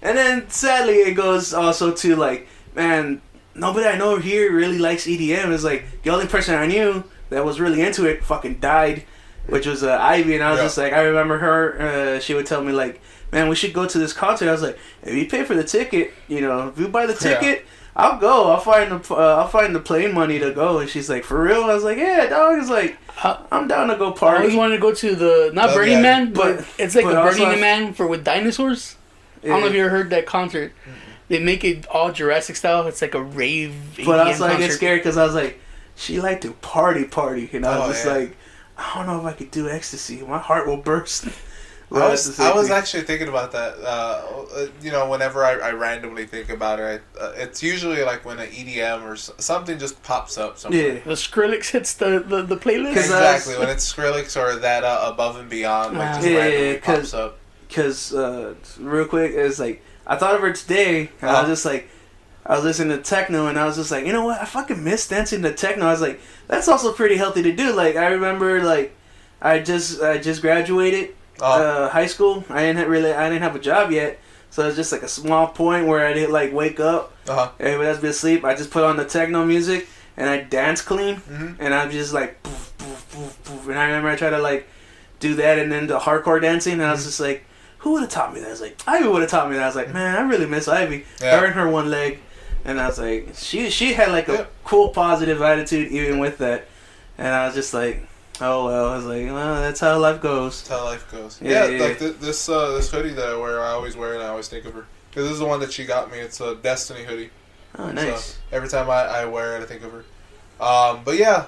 then sadly it goes also to like, man, nobody I know here really likes EDM. It's like the only person I knew that was really into it fucking died, which was Ivy. And I was just like, I remember her. She would tell me like, man, we should go to this concert. I was like, if you pay for the ticket, if you buy the ticket. I'll go. I'll find the plane money to go. And she's like, for real? I was like, yeah, dog. It's like, I'm down to go party. I always wanted to go to the Burning Man, but it's like a Burning Man with dinosaurs. Yeah. I don't know if you ever heard that concert. They make it all Jurassic style. It's like a rave. But I was like, get scared because I was like, she like to party, and I was just like, I don't know if I could do ecstasy. My heart will burst. I was actually thinking about that. Whenever I randomly think about it, it's usually like when an EDM or something just pops up somewhere. Yeah, the Skrillex hits the playlist. Exactly, when it's Skrillex or that Above and Beyond, like just randomly pops up. because real quick, it's like I thought of her today. And I was just like, I was listening to techno, and I was just like, you know what? I fucking miss dancing to techno. I was like, that's also pretty healthy to do. Like, I remember, like, I just graduated high school. I didn't have a job yet, so it was just like a small point where I didn't like wake up. Everybody else be asleep. I just put on the techno music and I dance clean, and I'm just like, poof, poof, poof, poof. And I remember I tried to like do that, and then the hardcore dancing, and I was just like, who would have taught me that? I was like, Ivy would have taught me that. I was like, man, I really miss Ivy. Her and her one leg. And I was like, she had like a cool positive attitude even with that. And I was just like, oh well. I was like, well, that's how life goes. That's how life goes. Like this hoodie that I wear, I always wear it and I always think of her. Because this is the one that she got me. It's a Destiny hoodie. Oh, nice. So every time I wear it, I think of her. But yeah,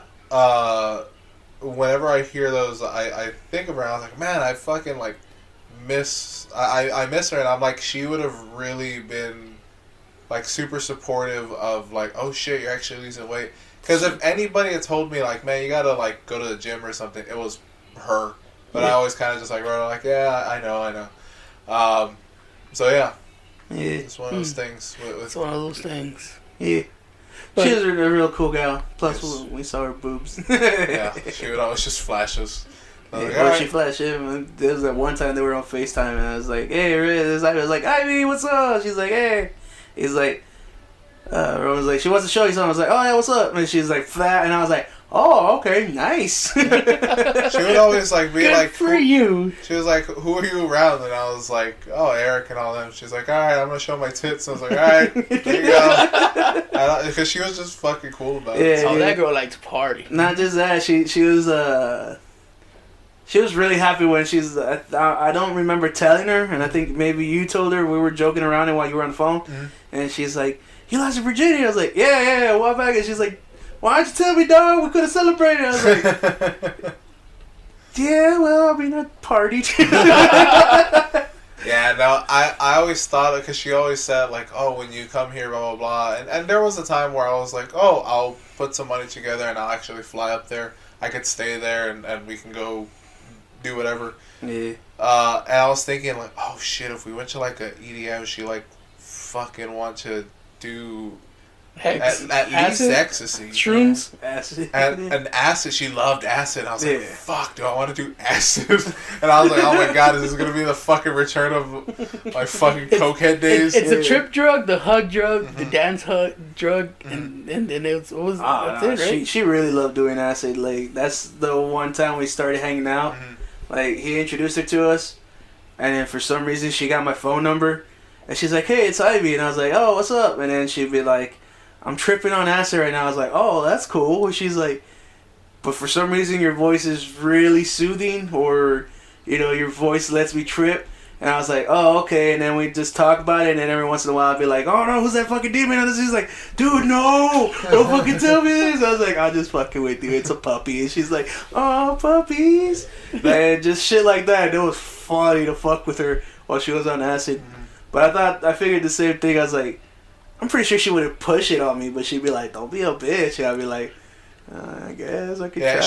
whenever I hear those, I think of her and I was like, man, I fucking like I miss her. And I'm like, she would have really been like super supportive of like, oh shit, you're actually losing weight. Because if anybody had told me like, man, you gotta like go to the gym or something, it was her. But I always kind of just like wrote like, yeah, I know. So yeah, it's one of those things. It's one of those things. Yeah. But she was a real cool gal. Plus, we saw her boobs. Yeah, she would always just flash us. She flashed him. There was that one time they were on FaceTime, and I was like, hey, Riz. I was like, Ivy, what's up? She's like, hey. He's like, Roman was like, she wants to show you something. I was like, oh yeah, what's up? And she's like, flat. And I was like, oh, okay, nice. She would always like be good like, for you. She was like, who are you around? And I was like, oh, Eric and all them. She's like, all right, I'm gonna show my tits. And I was like, all right, there you go. Because she was just fucking cool about it. Oh, that girl liked to party. Not just that, she was really happy when I don't remember telling her, and I think maybe you told her. We were joking around while you were on the phone, and she's like, you lost your virginity. I was like, yeah, what back? And she's like, why don't you tell me, dog? We could have celebrated. I was like, yeah, well, I mean, I partied. Yeah, no, I always thought, because she always said, like, oh, when you come here, blah, blah, blah. And there was a time where I was like, oh, I'll put some money together and I'll actually fly up there. I could stay there and we can go do whatever. Yeah. And I was thinking, like, oh, shit, if we went to, like, a EDM, she, like, fucking want to do at least ecstasy. Shrooms? Acid. And acid, she loved acid. I was like, fuck, do I want to do acid? And I was like, oh my god, is this going to be the fucking return of my fucking cokehead days? It's a trip drug, the hug drug, the dance hug drug, and then that's it, right? She really loved doing acid. Like, that's the one time we started hanging out. Like, he introduced her to us, and then for some reason she got my phone number, and she's like, hey, it's Ivy. And I was like, oh, what's up? And then she'd be like, I'm tripping on acid right now. I was like, oh, that's cool. And she's like, but for some reason your voice is really soothing, or, you know, your voice lets me trip. And I was like, oh, okay. And then we just talk about it, and then every once in a while I'd be like, oh no, who's that fucking demon? And she's like, dude, no, don't fucking tell me this. I was like, I'll just fucking with you. It's a puppy. And she's like, oh, puppies. And just shit like that. It was funny to fuck with her while she was on acid. But I figured the same thing. I was like, I'm pretty sure she wouldn't push it on me, but she'd be like, don't be a bitch. And I'd be like, I guess I could try. Yeah,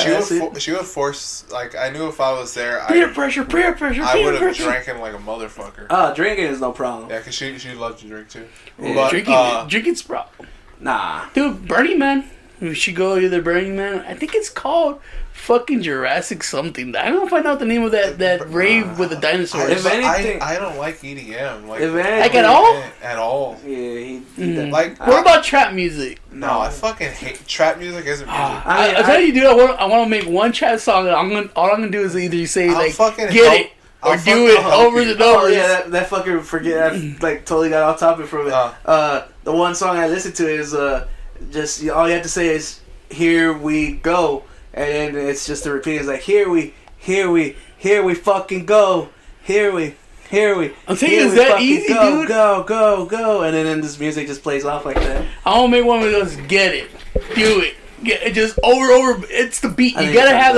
she would force, like, I knew if I was there, peer pressure. I would have drank like a motherfucker. Drinking is no problem. Yeah, because she loved to drink too. Yeah, but, drinking's problem. Nah. Dude, Burning Man. We should go to the Burning Man. I think it's called fucking Jurassic something. I don't find out the name of that rave with the dinosaurs. If anything, I don't like EDM. Like at all? At all. Yeah, like. What about trap music? No, I fucking hate trap music. Isn't music? I tell you, dude. I want to make one trap song. And all I'm gonna do is either say like get it or do it over and over. Yeah, that fucking forget. I like totally got off topic from it. The one song I listen to is just all you have to say is "Here we go." And then it's just a repeat. It's like, here we fucking go. Here we. I'm saying, is that easy, dude? Go. And then this music just plays off like that. I want to make one of those. Get it, do it, get it, just over. It's the beat. You have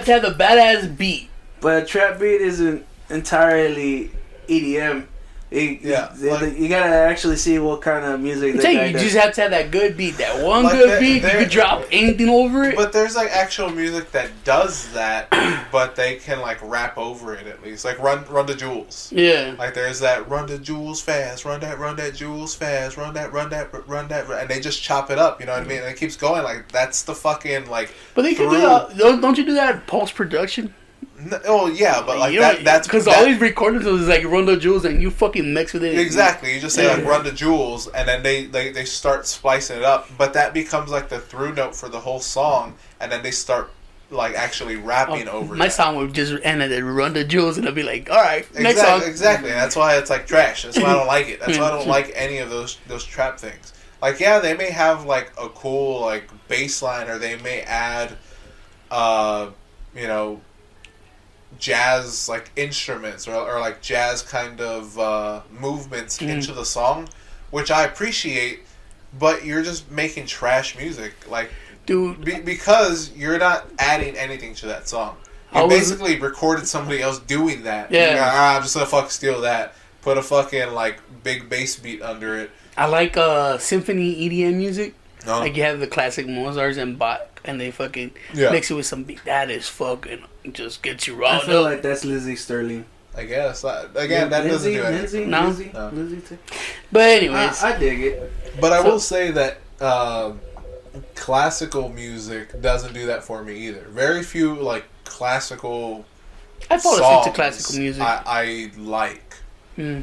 to have the badass beat. But a trap beat isn't entirely EDM. You gotta actually see what kind of music. You just have to have that good beat, that one good beat. You could drop anything over it. But there's like actual music that does that, but they can like rap over it at least. Like Run the Jewels. Yeah. Like there's that Run the Jewels fast, run that Jewels fast, run that, and they just chop it up. You know what I mean? And it keeps going. Like that's the fucking like. But they can do that. Don't you do that post production? No, oh yeah, but like that's because all these recordings is like Run the Jewels and you fucking mix with it. Exactly, you just say like Run the Jewels, and then they start splicing it up, but that becomes like the through note for the whole song, and then they start like actually rapping over. My song would just end at Run the Jewels, and I'd be like, all right, next song. Exactly, that's why it's like trash. That's why I don't like it. That's why I don't like any of those trap things. Like they may have like a cool like bass line, or they may add, jazz like instruments or like jazz kind of movements into the song, which I appreciate, but you're just making trash music, like, dude, because you're not adding anything to that song. You basically recorded somebody else doing that. Yeah, I'm just gonna steal that, put a fucking like big bass beat under it. I like symphony EDM music. Like you have the classic Mozarts and Bach, and they fucking mix it with some beat. That is fucking just gets you riled up. I feel like that's Lizzie Sterling. I guess. Again, that doesn't do anything. Lizzie too. But anyways, I dig it. But I will say that classical music doesn't do that for me either. Very few like classical. I fall asleep to classical music. I like. I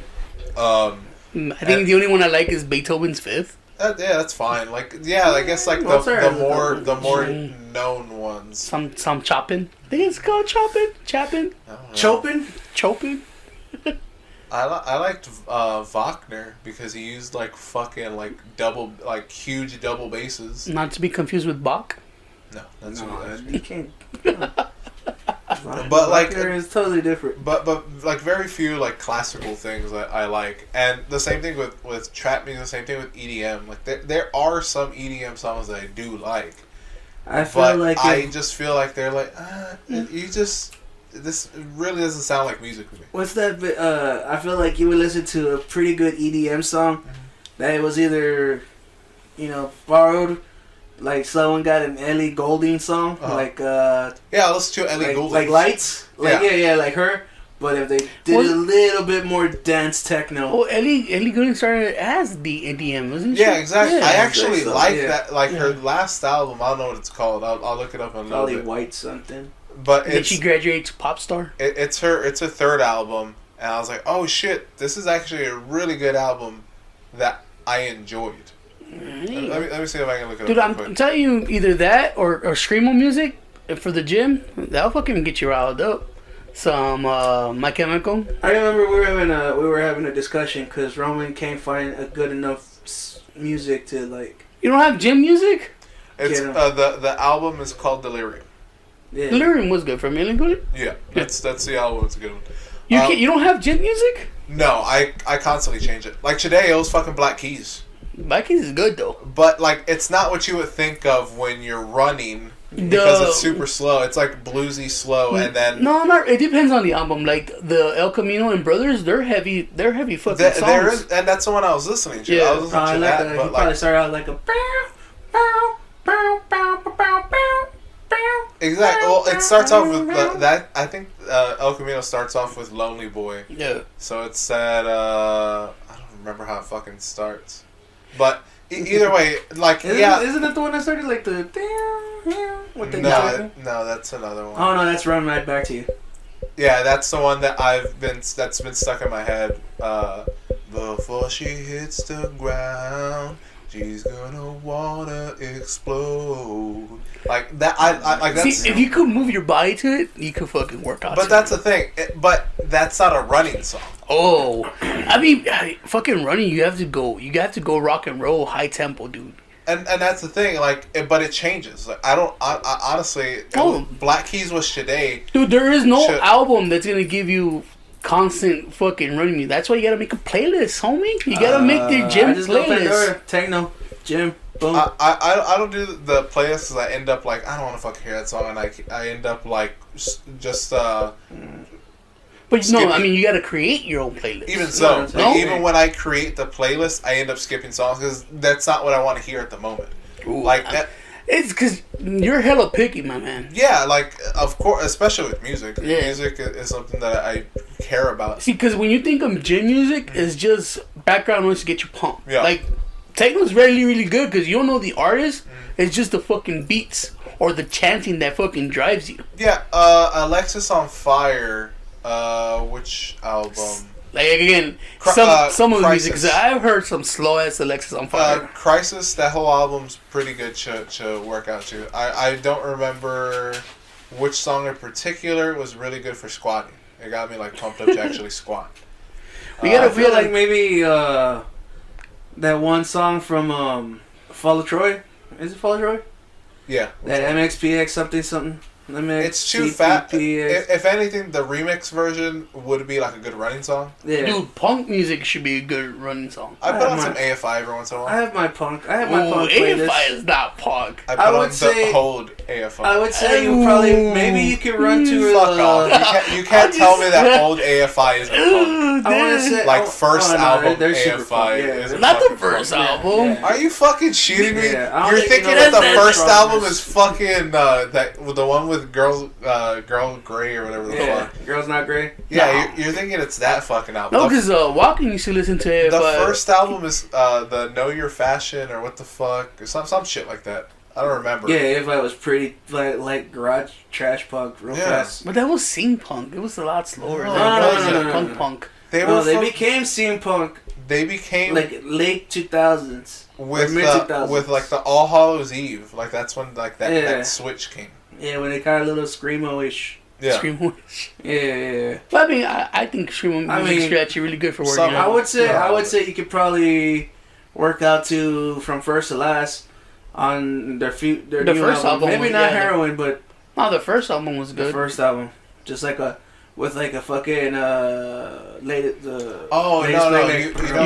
think the only one I like is Beethoven's Fifth. Yeah, that's fine. Like, yeah, I guess like the more known ones. Some Chopin. I think it's called Chopin. Chopin. I liked Wagner because he used like fucking like huge double basses. Not to be confused with Bach. No, that's you can't. But like it's totally different. But like very few like classical things that I like, and the same thing with trap music. The same thing with EDM. Like there are some EDM songs that I do like. I just feel like they're like this really doesn't sound like music to me. What's that? I feel like you would listen to a pretty good EDM song that it was either, borrowed. Like someone got an Ellie Goulding song, let's do Ellie Goulding. Like Lights, like her. But if they did a little bit more dance techno. Oh, Ellie Goulding started as the EDM, wasn't she? Yeah, exactly. Yeah, I actually like that. Like her last album, I don't know what it's called. I'll look it up in a little bit. Probably White something. But did she graduate to pop star? It's her third album, and I was like, oh shit, this is actually a really good album that I enjoyed. Let me see if I can look it up. Dude, I'm telling you, either that or screamo music for the gym. That'll fucking get you riled up. Some My Chemical. I remember we were having a discussion because Roman can't find a good enough music to like. You don't have gym music? It's the album is called Delirium. Yeah. Delirium was good for me. Yeah, that's the album. It's a good one. You don't have gym music? No, I constantly change it. Like today, it was fucking Black Keys. Black Keys is good though. But like, it's not what you would think of when you're running because it's super slow. It's like bluesy slow, and then it depends on the album. Like the El Camino and Brothers, they're heavy fucking songs. And that's the one I was listening to. Yeah, I was listening to that. But probably started out like a. Exactly. Well, it starts off with that. I think El Camino starts off with Lonely Boy. Yeah. So it's that. I don't remember how it fucking starts. But either way, like isn't it the one that started like the with the no, that's another one. Oh no, that's Run Right Back to You. Yeah, that's the one that's been stuck in my head. Before she hits the ground, she's gonna wanna explode. Like that. I like that. See, if you could move your body to it, you could fucking work out. But that's the thing. But that's not a running song. Oh, I mean, fucking running. You have to go rock and roll, high tempo, dude. And that's the thing. Like, but it changes. Like, I honestly, Black Keys was Shade. Dude, there is no album that's gonna give you constant fucking running music. That's why you gotta make a playlist, homie. You gotta make the gym playlist. Techno, gym, boom. I don't do the playlists because I end up like I don't want to fucking hear that song, and I end up like just But skipping. no, I mean, you got to create your own playlist. Even so, No? even when I create the playlist, I end up skipping songs because that's not what I want to hear at the moment. Ooh, Like that. It's because you're hella picky, my man. Yeah, like of course, especially with music. Yeah. Music is something that I care about. See, because when you think of gym music, it's just background noise to get you pumped. Yeah. Like, techno's really, really good because you don't know the artist. It's just the fucking beats or the chanting that fucking drives you. Yeah, Alexis on Fire. Which album? Like, again, some of the music, because I've heard some slow ass Alexis on Fire. Crisis, that whole album's pretty good to work out to. I don't remember which song in particular was really good for squatting. It got me like pumped up to actually squat. I feel like maybe that one song from Fall of Troy. Is it Fall of Troy? Yeah. That MXPX something. It's too fat. If anything, the remix version would be like a good running song. Yeah. Dude, punk music should be a good running song. I put on some AFI every once in a while. I have my punk playlist. AFI is not punk. I put on the old AFI. I would say you probably maybe you could run to fuck off. You can't tell me that old AFI isn't punk. I want to say like first album AFI is not the first album. Yeah. Are you fucking shooting me? Yeah, You're thinking that the first album is fucking the one with Girl Grey or whatever the fuck. Girls Not Grey. Yeah, you're thinking it's that fucking album. No, because Walking used to listen to it. The first album is the Know Your Fashion or what the fuck or some shit like that. I don't remember. Yeah, if I was pretty like garage trash punk real fast. But that was scene punk. It was a lot slower. No. Punk. They became scene punk. They became like late 2000s with mid 2000s. with like the All Hallows Eve. Like that's when like that switch came. Yeah, when they got a little screamo-ish. Yeah. Screamo-ish. Yeah. But I mean, I think screamo music is actually really good for working out. I would say you could probably work out to From First to Last on their first album. Maybe not Heroin, but no, the first album was good. The first album, just like a fucking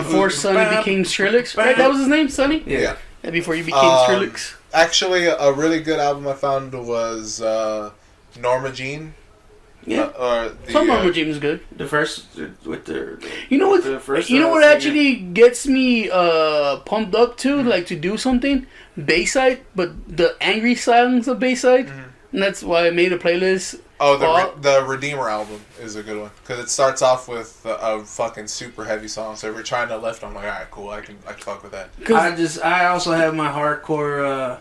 before Sonny became Skrillex, right? That was his name, Sonny. Yeah. Before you became Skrillex. Actually, a really good album I found was Norma Jean. Yeah. Some Norma Jean is good. The first with the you know what? You know what actually gets me pumped up to like to do something Bayside, but the angry songs of Bayside, and that's why I made a playlist. Oh, the Redeemer album is a good one because it starts off with a fucking super heavy song. So if you're trying to lift, I'm like, all right, cool, I can fuck with that. I also have my hardcore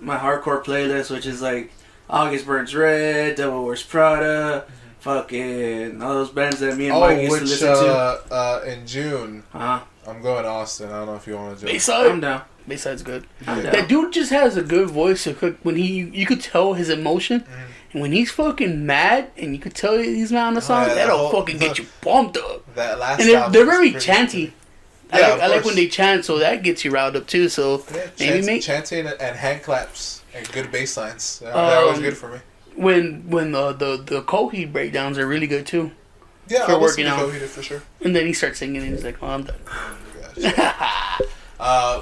playlist, which is like August Burns Red, Devil Wears Prada, fucking all those bands that me and Mike used to listen to. In June, I'm going to Austin. I don't know if you want to do it. Bayside? I'm down. Bayside's good. I'm down. That dude just has a good voice to cook. When you could tell his emotion, and when he's fucking mad, and you could tell he's mad on the song, that'll fucking get you pumped up. That last and they're very chanty. Yeah, I like when they chant, so that gets you riled up too. So maybe chanting and hand claps and good bass lines. They're always good for me. When the Coheed breakdowns are really good too. Yeah, for working out Coheed for sure. And then he starts singing, and he's like, "Oh, I'm done."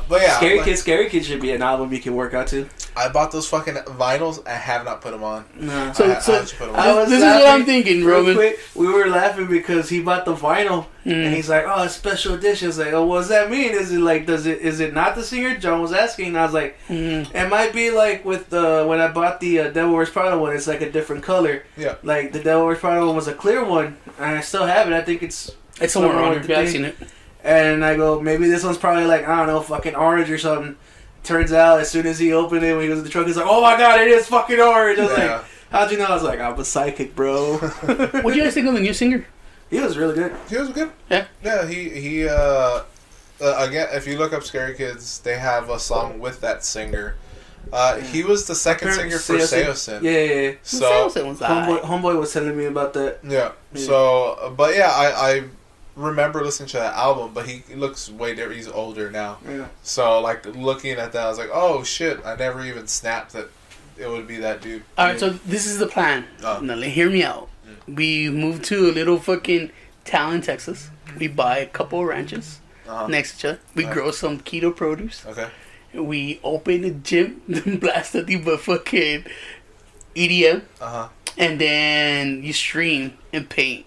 But yeah, Scary Kid should be an album you can work out to. I bought those fucking vinyls. I have not put them on. No. This is what I'm thinking, Roman. Quick, we were laughing because he bought the vinyl and he's like, "Oh, it's special edition." I was like, "Oh, what does that mean? Is it like, is it not the singer?" John was asking, and I was like, "It might be like with when I bought the Devil Wears Prada one. It's like a different color. Yeah, like the Devil Wears Prada one was a clear one, and I still have it. I think it's somewhere around here. I've seen it." And I go, maybe this one's probably like, I don't know, fucking orange or something. Turns out, as soon as he opened it, when he was in the truck, he's like, "Oh my god, it is fucking orange." I was like, "How'd you know?" I was like, "I'm a psychic, bro." What do you guys think of the new singer? He was really good. He was good. Yeah. Yeah, he again, if you look up Scary Kids, they have a song with that singer. He was the second singer for Seosin. Yeah. So Homeboy was telling me about that. Yeah. So, but yeah, I remember listening to that album, but he looks way different. He's older now. Yeah. So, like, looking at that, I was like, oh shit, I never even snapped that it would be that dude. Alright, so this is the plan. Now, hear me out. We moved to a little fucking town in Texas. We buy a couple of ranches next to each other. We grow some keto produce. Okay. We open a gym, blast nothing but fucking EDM. And then you stream and paint.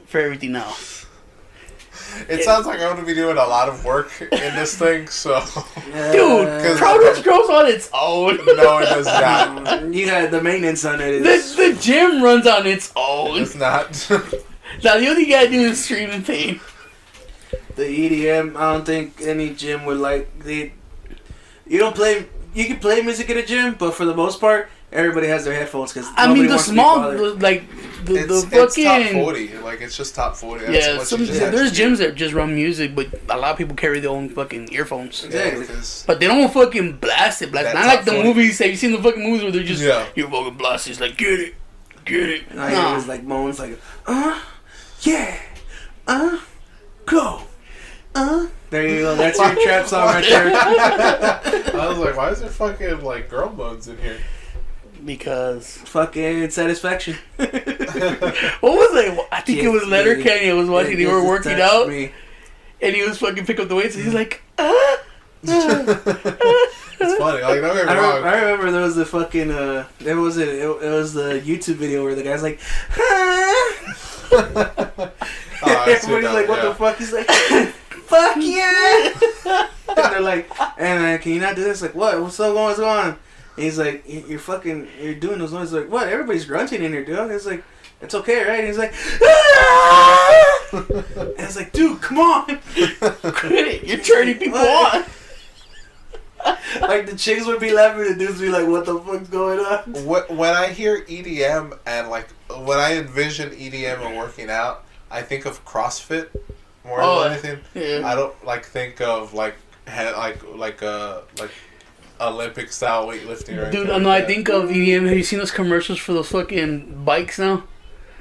for everything else. It sounds like I'm going to be doing a lot of work in this thing, so... Dude, progress grows on its own. No, it does not. You got the maintenance on it. The gym runs on its own. It's not. Now, the only thing you gotta do is stream in pain. The EDM, I don't think any gym would like... You don't play... You can play music at a gym, but for the most part, everybody has their headphones because I mean, the small, like the fucking. It's top 40. Like it's just top 40. That's Yeah, there's gyms that just run music, but a lot of people carry their own fucking earphones. Exactly. But they don't fucking blast it. Not like the 40. movies. Have you seen the fucking movies where they're just you're fucking blasting? It's like get it. Like, it was like moans like, yeah, go, There you go. That's your trap song right there. I was like, why is there fucking like girl moans in here? Because fucking satisfaction. What was it? I think it was Letterkenny I was watching. They were working out, and he was fucking pick up the weights, and he's like, It's funny. Like, don't get me wrong. I remember there was the fucking it was the YouTube video where the guy's like, everybody's like, what the fuck? He's like, fuck yeah! And they're like, hey man, can you not do this? Like, what? What's going on? And he's like, you're doing those noises. Like, what? Everybody's grunting in here, dude. It's like, it's okay, right? And he's like, and it's like, dude, come on. Quit it. You're turning people on. Like, the chicks would be laughing, the dudes would be like, what the fuck's going on? When I hear EDM and, like, when I envision EDM and working out, I think of CrossFit more than anything. Yeah. I don't, like, think of, like Olympic style weightlifting or anything. Dude, I think of EDM. Have you seen those commercials for those fucking bikes now?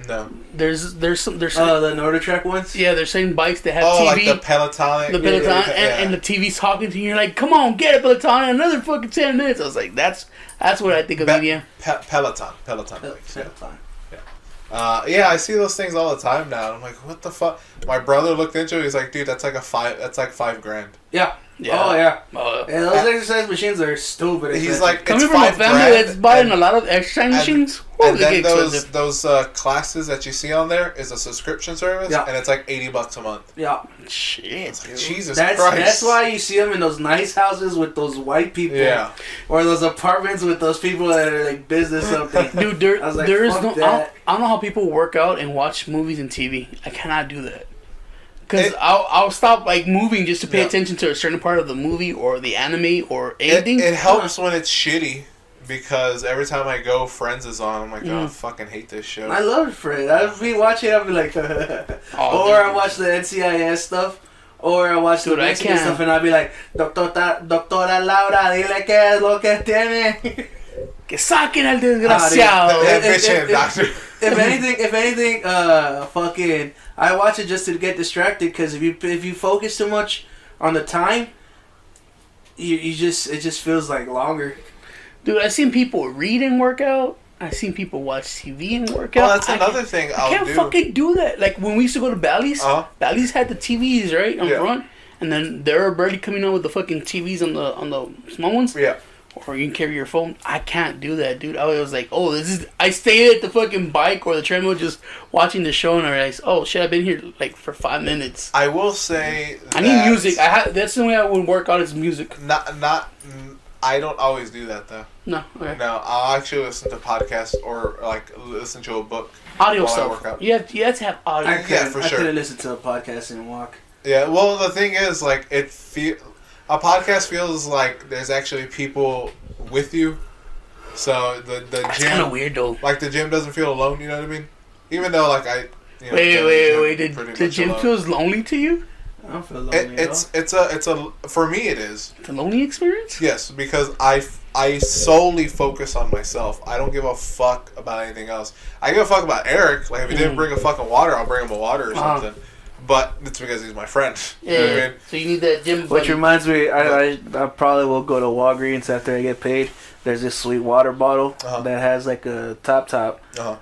No. There's the NordicTrack ones? Yeah, they're saying bikes that have TV. Like the Peloton. The Peloton, and the TV's talking to you. You're like, come on, get a Peloton in another fucking 10 minutes. I was like, that's what I think of EDM. Peloton. Yeah, I see those things all the time now. I'm like, what the fuck? My brother looked into it. He's like, dude, that's like $5,000. Yeah. Oh yeah. Yeah, those exercise machines are stupid. He's like, coming from a family that's buying a lot of exercise machines. And then those classes that you see on there is a subscription service, and it's like $80 a month. Yeah. Shit, like, Jesus Christ. That's why you see them in those nice houses with those white people. Yeah. Or those apartments with those people that are like business something. Dude, there is no. I don't know how people work out and watch movies and TV. I cannot do that. Because I'll stop like moving just to pay attention to a certain part of the movie or the anime or anything. It helps when it's shitty, because every time I go, Friends is on. I'm like, oh, I fucking hate this show. I love Friends. I'll be watching it, I'll be like, I watch the NCIS stuff, or I watch the Mexican stuff, and I'll be like, Doctora Laura, dile que es lo que tiene. Que saquen al desgraciado. If anything, fucking, I watch it just to get distracted, because if you focus too much on the time, it just feels like longer. Dude, I've seen people read and work out. I've seen people watch TV and work out. Oh, that's another thing I can't fucking do that. Like when we used to go to Bally's, Bally's had the TVs right on front, and then they were barely coming out with the fucking TVs on the small ones. Yeah. Or you can carry your phone. I can't do that, dude. I was like, I stayed at the fucking bike or the treadmill just watching the show, and I realized, oh shit, I've been here like for 5 minutes. I will say I need music. That's the way I would work out is music. I don't always do that though. No, okay. No, I'll actually listen to podcasts or like listen to a book. Audio stuff. You have to have audio. I couldn't listen to a podcast and walk. Yeah, well the thing is, like, a podcast feels like there's actually people with you. So the gym, that's kind of weird though. Like the gym doesn't feel alone. You know what I mean? Even though like wait. Did the gym feels lonely to you? I don't feel lonely. It's a for me it is. It's a lonely experience. Yes, because I solely focus on myself. I don't give a fuck about anything else. I give a fuck about Eric. Like if he didn't bring a fucking water, I'll bring him a water or something. But it's because he's my friend. Yeah. You know what I mean? So you need that gym buddy. Which reminds me, I probably will go to Walgreens after I get paid. There's this sweet water bottle that has like a top,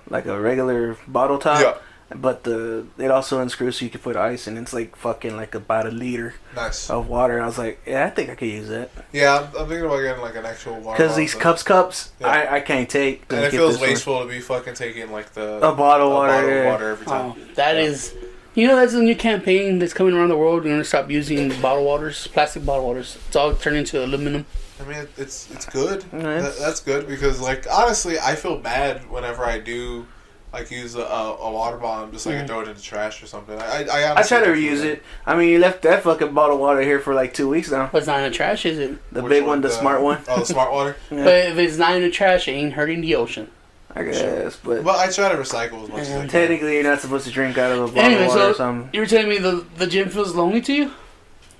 like a regular bottle top. Yeah. But it also unscrews so you can put ice in. It's like fucking like about a liter of water. I was like, yeah, I think I could use that. Yeah, I'm thinking about getting like an actual water. Because these cups, yeah. I can't take. And it feels wasteful to be fucking taking like a bottle of water every time. Oh, that is, that's a new campaign that's coming around the world. We're gonna stop using bottled waters, plastic bottled waters. It's all turned into aluminum. I mean, it's good. That's good because like honestly, I feel bad whenever I do. Like use a water bottle and just like throw it in the trash or something. I try to reuse it. I mean, you left that fucking bottle of water here for like 2 weeks now. But it's not in the trash, is it? The big one, the smart one. Oh, the smart water. Yeah. But if it's not in the trash, it ain't hurting the ocean. I guess, but I try to recycle as much as I can. Technically, you're not supposed to drink out of a bottle of water or something. You were telling me the gym feels lonely to you?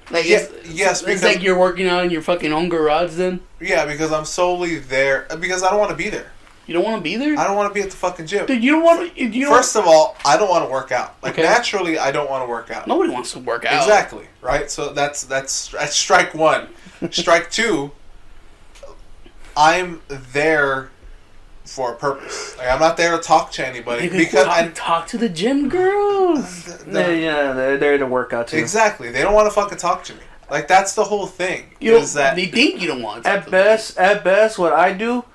Like yes, it's like you're working out in your fucking own garage then? Yeah, because I'm solely there because I don't want to be there. You don't want to be there? I don't want to be at the fucking gym. Dude, you don't want to... First of all, I don't want to work out. Like, naturally, I don't want to work out. Nobody wants to work out. Exactly, right? So that's strike one. Strike two, I'm there for a purpose. Like, I'm not there to talk to anybody. Because I talk to the gym girls. They're there to work out too. Exactly. They don't want to fucking talk to me. Like, that's the whole thing. They think you don't want to. At best, what I do...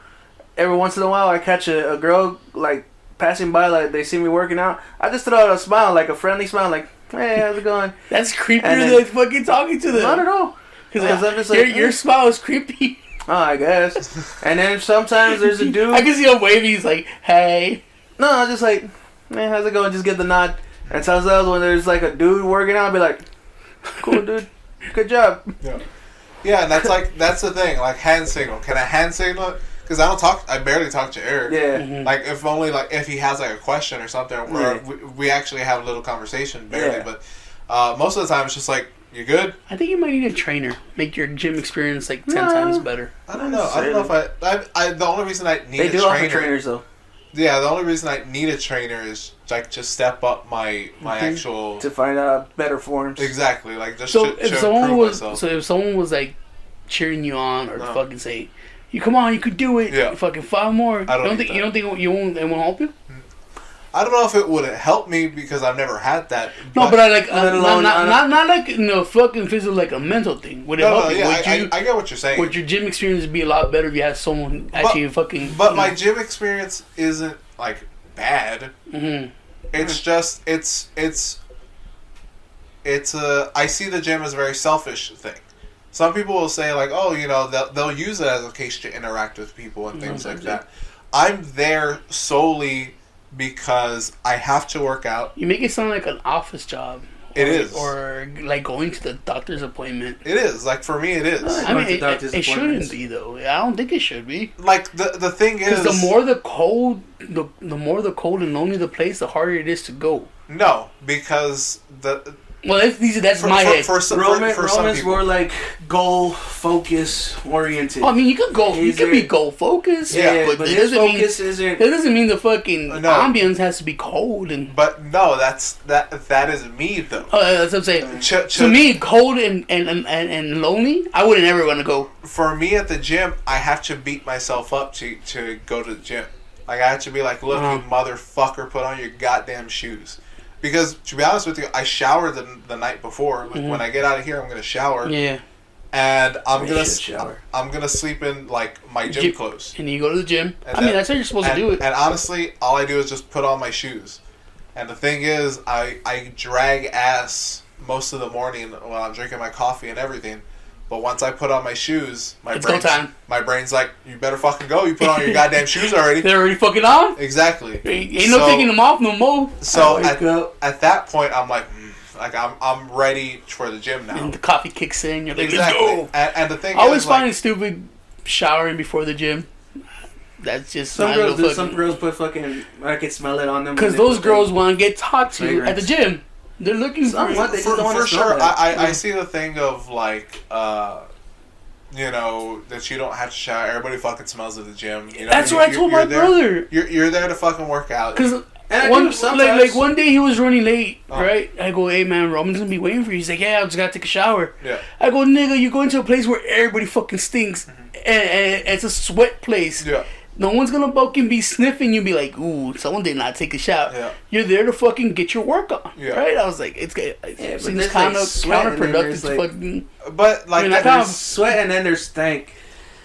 Every once in a while, I catch a girl, like, passing by, like, they see me working out. I just throw out a smile, like, a friendly smile, like, hey, how's it going? That's creepier than fucking talking to them. Not at all. Because I'm just like... Your smile is creepy. Oh, I guess. And then sometimes there's a dude... I can see him waving, he's like, hey. No, I'm just like, hey, how's it going? Just get the nod. And sometimes when there's, like, a dude working out, I'll be like, cool, dude. Good job. Yeah, and that's the thing. Like, hand signal. Can I hand signal it? Because I barely talk to Eric. Yeah. Mm-hmm. Like, if he has, like, a question or something, where we actually have a little conversation, barely. Yeah. But most of the time, it's just like, you good? I think you might need a trainer. Make your gym experience, like, 10 times better. I don't know. I don't know if I the only reason I need a trainer... They do offer trainers, though. Yeah, the only reason I need a trainer is, like, just step up my actual... To find out better forms. Exactly. Like, just to improve myself. So if someone was, like, cheering you on or fucking say... You come on, you could do it. Yeah. Fucking 5 more. I don't think it won't help you? I don't know if it would help me because I've never had that. No, but I like not like fucking physical, like a mental thing. Would it help you? Yeah, I get what you're saying. Would your gym experience be a lot better if you had someone actually fucking? But my gym experience isn't like bad. Mm-hmm. It's just it's I see the gym as a very selfish thing. Some people will say, like, oh, they'll use it as a case to interact with people and things like that. I'm there solely because I have to work out. You make it sound like an office job. It is. Or, like, going to the doctor's appointment. It is. Like, for me, it is. I mean, it shouldn't be, though. I don't think it should be. Like, the thing is... Because the more the cold and lonely the place, the harder it is to go. No, because Well, that's my head. Romans were like goal focus oriented. I mean, you could be goal focused. Yeah, but his focus isn't. That doesn't mean the fucking ambience has to be cold and. But no, that is me though. That's what I'm saying. To me, cold and lonely, I wouldn't ever want to go. For me at the gym, I have to beat myself up to go to the gym. Like I have to be like, look, you motherfucker, put on your goddamn shoes. Because, to be honest with you, I showered the night before. Like, when I get out of here, I'm going to shower. Yeah. And I'm gonna sleep in, like, my gym clothes. And you go to the gym. That's how you're supposed to do it. And honestly, all I do is just put on my shoes. And the thing is, I drag ass most of the morning while I'm drinking my coffee and everything. But once I put on my shoes, my brain's like, you better fucking go. You put on your goddamn shoes already. They're already fucking on? Exactly. Ain't no taking them off no more. So at that point, I'm like, I'm ready for the gym now. And the coffee kicks in. You're like, exactly. Let's go. And the thing I always find it stupid showering before the gym. That's just some girls do. Some girls put fucking, I can smell it on them. Because those girls want to get talked to at the gym. They're looking for sure. I see the thing of like, that you don't have to shower. Everybody fucking smells at the gym. That's what I told my brother. You're there to fucking work out. Because one day he was running late, right? I go, hey man, Roman's gonna be waiting for you. He's like, yeah, I just gotta take a shower. Yeah. I go, nigga, you go into a place where everybody fucking stinks, and it's a sweat place. Yeah. No one's gonna fucking be sniffing you. Be like, ooh, someone did not take a shower. Yeah. You're there to fucking get your work on. Yeah. Right? I was like, it seems kind of counterproductive. Like, fucking. But like, there's sweat and then there's stank.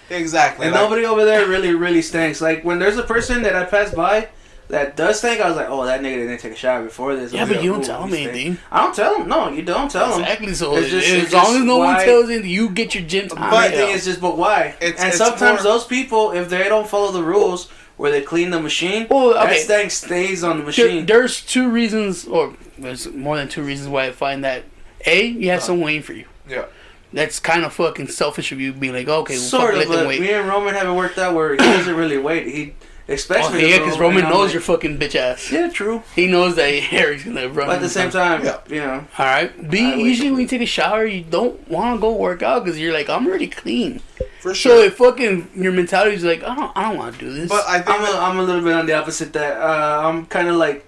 Exactly. And like, nobody over there really stinks. Like when there's a person that I pass by that does stink, I was like, oh, that nigga didn't take a shower before this. Yeah, but you don't tell me anything. I don't tell him. No, you don't tell him. Exactly. So it's just, as long as no one tells you, you get your gym time. But the thing is just, but why? And sometimes those people, if they don't follow the rules where they clean the machine, that stank stays on the machine. There's two reasons, or there's more than two reasons why I find that. A, you have someone waiting for you. Yeah. That's kind of fucking selfish of you being like, okay, well, sort of, let them but wait. me and Roman haven't worked out where he doesn't really wait. He expects me to yeah, because Roman knows your fucking bitch ass. Yeah, true. He knows that Harry's gonna run. But at the same time, you know. All right. Usually when you take a shower, you don't want to go work out because you're like, I'm already clean. For sure. So if fucking your mentality is like, I don't want to do this. But I think I'm a little bit on the opposite. That I'm kind of like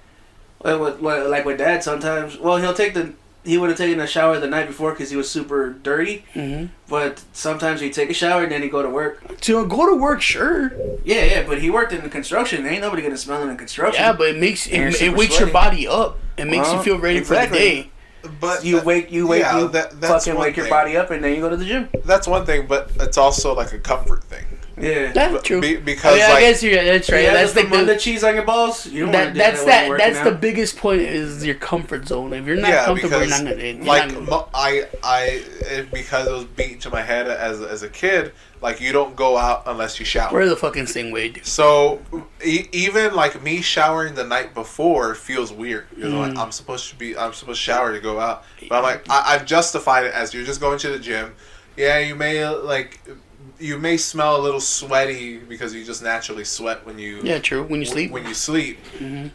with Dad sometimes. Well, he would have taken a shower the night before because he was super dirty. Mm-hmm. But sometimes he'd take a shower and then he'd go to work. To go to work, sure. Yeah, but he worked in the construction. Ain't nobody gonna smell him in construction. Yeah, but it wakes your body up. It makes you feel ready for the day. But you wake your body up and then you go to the gym. That's one thing, but it's also like a comfort thing. Yeah, that's true. Because I guess that's right. That's like the cheese on your balls. You don't want to do that. That's the biggest point is your comfort zone. If you're not comfortable, you're not gonna. Because it was beat to my head as a kid. Like you don't go out unless you shower. We're the fucking same way, dude. So even like me showering the night before feels weird. You're like I'm supposed to shower to go out, but I'm like I've justified it as you're just going to the gym. Yeah, you may smell a little sweaty because you just naturally sweat when you sleep. When you sleep,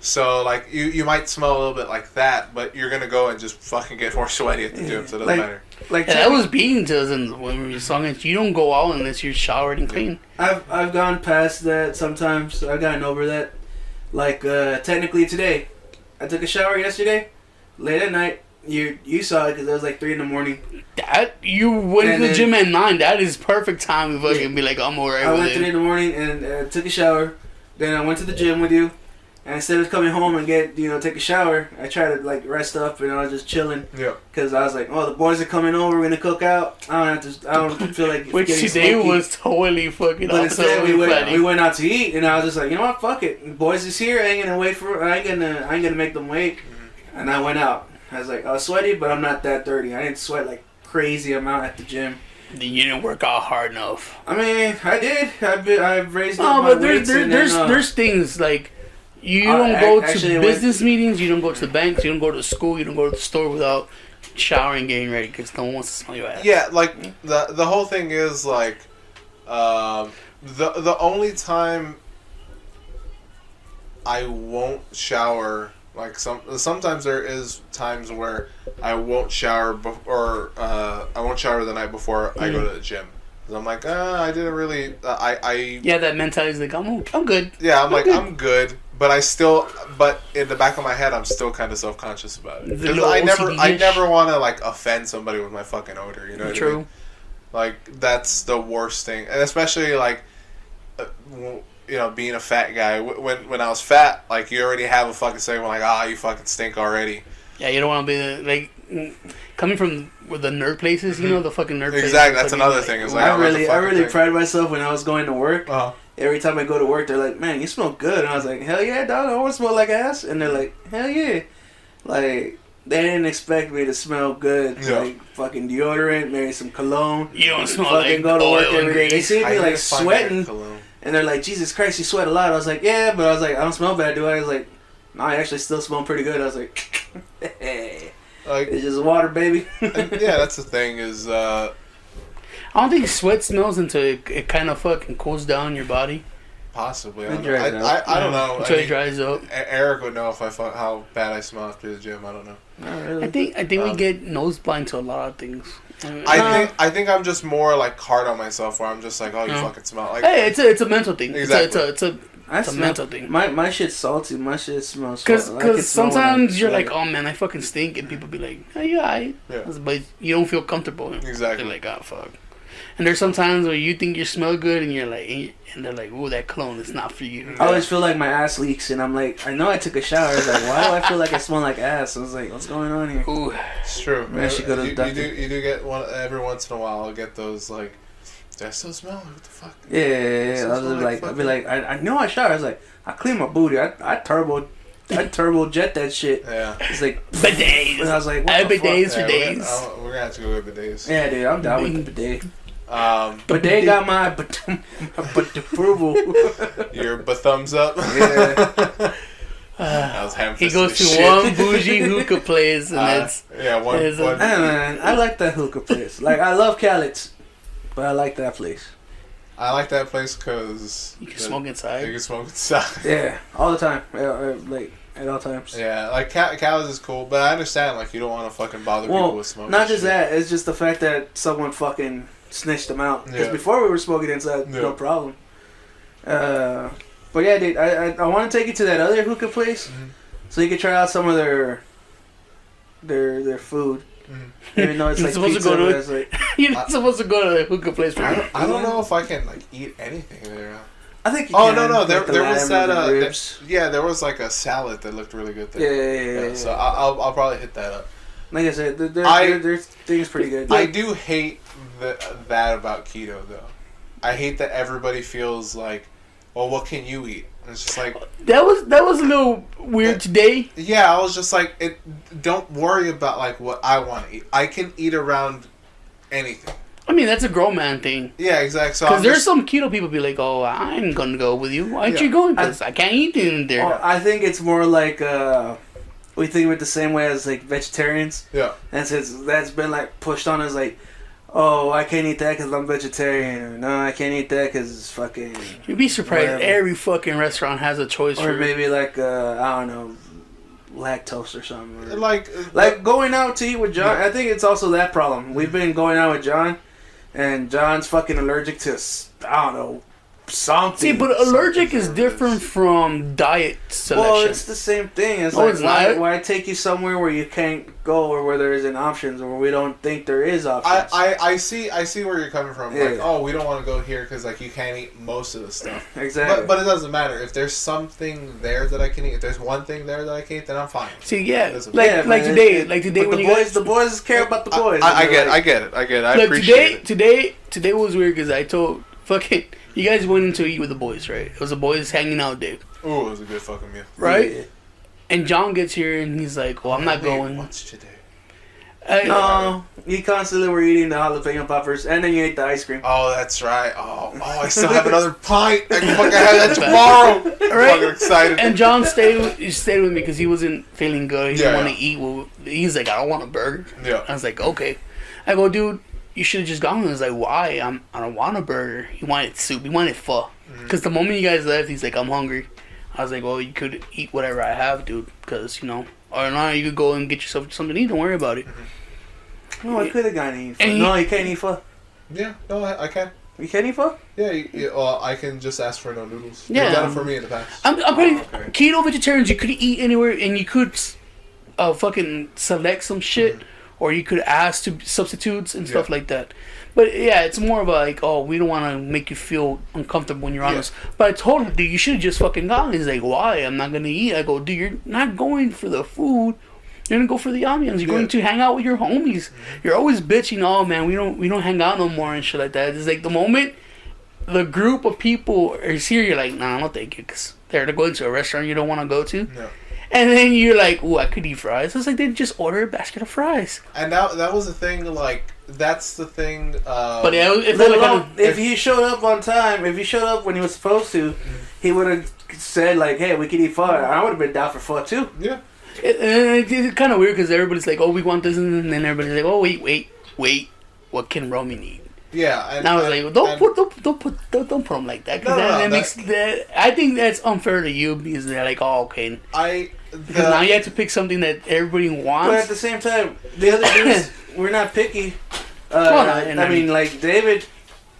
so like you might smell a little bit like that, but you're gonna go and just fucking get more sweaty at the gym, so it doesn't matter. Like that was beaten to us when we were sung it. You don't go out unless you're showered and clean. I've gone past that sometimes. I've gotten over that. Like technically today, I took a shower yesterday, late at night. You saw it because it was like 3 a.m. That you went to the gym at 9. That is perfect time to fucking be like, I'm alright. I went 3 a.m. and took a shower. Then I went to the gym with you. And instead of coming home and take a shower, I tried to like rest up and I was just chilling. Yeah. Because I was like, oh, the boys are coming over. We're gonna cook out. I don't feel like. Which today was totally fucking. But instead we went out to eat, and I was just like, you know what, fuck it. The boys is here. I ain't gonna make them wait. Mm-hmm. And I went out. I was like, I was sweaty, but I'm not that dirty. I didn't sweat like crazy amount at the gym. You didn't work out hard enough. I mean, I did. I've raised up my weights. There's things like you don't go to business meetings. You don't go to the banks. You don't go to school. You don't go to the store without showering, getting ready because no one wants to smell your ass. Yeah, like the whole thing is like the only time I won't shower. Like sometimes there is times where I won't shower I won't shower the night before I go to the gym. Cause I'm like, I didn't really. Yeah, that mentality is like, I'm good. Yeah, I'm good, but in the back of my head, I'm still kind of self-conscious about it. Because I never want to like offend somebody with my fucking odor. You know what I mean? Like that's the worst thing, and especially like. Being a fat guy. When I was fat, like, you already have a fucking segment like, you fucking stink already. Yeah, you don't want to be, coming from the nerd places, the fucking nerd places. Exactly, that's another thing. It's like, I really pride myself when I was going to work. Uh-huh. Every time I go to work, they're like, man, you smell good. And I was like, hell yeah, dog, I don't want to smell like ass. And they're like, hell yeah. Like, they didn't expect me to smell good. Yeah. Like, fucking deodorant, maybe some cologne. You don't smell fucking like go to work every day. They see me, like, sweating. And they're like, Jesus Christ, you sweat a lot. I was like, yeah, but I was like, I don't smell bad, do I? I was like, no, I actually still smell pretty good. I was like, it's just water, baby. Yeah, that's the thing is... I don't think sweat smells until it kind of fucking cools down your body. Possibly. I don't know. Until it dries up. Eric would know how bad I smell after the gym. I don't know. Not really. I think we get nose blind to a lot of things. I think I'm just more like hard on myself, where I'm just like, you fucking smell like. Hey, it's a mental thing. Exactly. It's a mental thing. My shit's salty. My shit smells. Because sometimes you're like, oh man, I fucking stink, and people be like, hey, yeah, but you don't feel comfortable. Exactly. You're like, oh fuck. And there's sometimes where you think you smell good and you're like, and they're like, ooh, that cologne is not for you. I always feel like my ass leaks, and I'm like, I know I took a shower. I was like, why do I feel like I smell like ass? I was like, what's going on here? Ooh, it's true. Man, I should go to the doctor. You do get one every once in a while. I'll get those like, do I still smell? What the fuck? Yeah. I'll be like, I know I showered. I was like, I clean my booty. I turbo jet that shit. Yeah. It's like bidets. And I was like, what the fuck? Bidets for Yeah, days. we're gonna have to go with bidets. Yeah, dude, I'm down with the bidet. But Bidet got my approval. Your thumbs up. Yeah. That was ham He goes to shit. one bougie hookah place, and that's one. Hey, man, I like that hookah place. Like, I love Khaled's, but I like that place. I like that place because you can smoke inside. You can smoke inside. Yeah, all the time. Like, at all times. Yeah, like Khaled's is cool, but I understand, like, you don't want to fucking bother people with smoking. Not just shit. that, it's just the fact that someone fucking snitched them out. Because before we were smoking inside, no problem. But yeah, dude, I want to take you to that other hookah place, so you can try out some of their food. Even though it's like pizza, but it's like you're not supposed to go to the hookah place for I don't know if I can like eat anything there. I think you can. No, Like there was that ribs. there was like a salad that looked really good there. Yeah. So I'll probably hit that up. Like I said, their thing's pretty good. I do hate that about keto though. I hate that everybody feels like, well, what can you eat? And it's just like that was a little weird today. Yeah, I was just like, don't worry about like what I want to eat. I can eat around anything. I mean, that's a grown man thing. Yeah, exactly. So because there's some keto people be like, oh, I'm gonna go with you. Why aren't you going? Because I can't eat in there. Well, I think it's more like we think of it the same way as like vegetarians. Yeah. And since that's been like pushed on us, like, oh, I can't eat that because I'm vegetarian. Or, no, I can't eat that because it's fucking... You'd be surprised. Whatever. Every fucking restaurant has a choice or for... maybe like, I don't know, lactose or something. Or, like going out to eat with John, I think it's also that problem. We've been going out with John, and John's fucking allergic to, I don't know, something. See, but allergic is different from diet selection. Well, it's the same thing. It's like, why take you somewhere where you can't go or where there isn't options or where we don't think there is options? I see where you're coming from. Yeah. Like, oh, we don't want to go here because like you can't eat most of the stuff. Exactly. But it doesn't matter. If there's something there that I can eat, if there's one thing there that I can eat, then I'm fine. See, like today when the boys care about the boys. I get it. I appreciate it. Today was weird because I told fucking... You guys went in to eat with the boys, right? It was the boys hanging out, dude. Ooh, it was a good fucking meal. Right? Yeah. And John gets here and he's like, well, I'm not going. What's today? No, you constantly were eating the jalapeno poppers and then you ate the ice cream. Oh, that's right. Oh, I still have another pint. I can fucking have that tomorrow. Right? I'm fucking excited. And John stayed with me because he wasn't feeling good. He didn't want to eat. Well, he's like, I don't want a burger. Yeah. I was like, okay. I go, dude, you should have just gone. He was like, why? I don't want a burger. He wanted soup. He wanted pho. Because the moment you guys left, he's like, I'm hungry. I was like, well, you could eat whatever I have, dude. Because, or not, you could go and get yourself something to eat. Don't worry about it. No, I could have gone and eat pho. No, you can't eat pho. Yeah, no, I can. You can't eat pho? Yeah, well, I can just ask for no noodles. Yeah. You've done it for me in the past. I'm pretty... Keto vegetarians, you could eat anywhere, and you could fucking select some shit. Or you could ask to substitutes and stuff like that. But yeah, it's more of like, oh, we don't want to make you feel uncomfortable when you're on us. But I told him, dude, you should have just fucking gone. He's like, why? I'm not going to eat. I go, dude, you're not going for the food. You're going to go for the ambiance. You're going to hang out with your homies. You're always bitching, oh, man, we don't hang out no more and shit like that. It's like the moment the group of people is here, you're like, nah, I don't think you. Because they're going to a restaurant you don't want to go to. No. And then you're like, ooh, I could eat fries. It's like, they just order a basket of fries. And that was the thing, like, that's the thing. But yeah, if he showed up on time, if he showed up when he was supposed to, he would have said, like, hey, we could eat pho. I would have been down for pho, too. Yeah. It's kind of weird because everybody's like, oh, we want this. And then everybody's like, oh, wait. What can Romy need? Yeah, and I was like, don't put them like that because that makes that. I think that's unfair to you because they're like, oh, okay. Because now you have to pick something that everybody wants. But at the same time, the other dudes, we're not picky. I mean, like David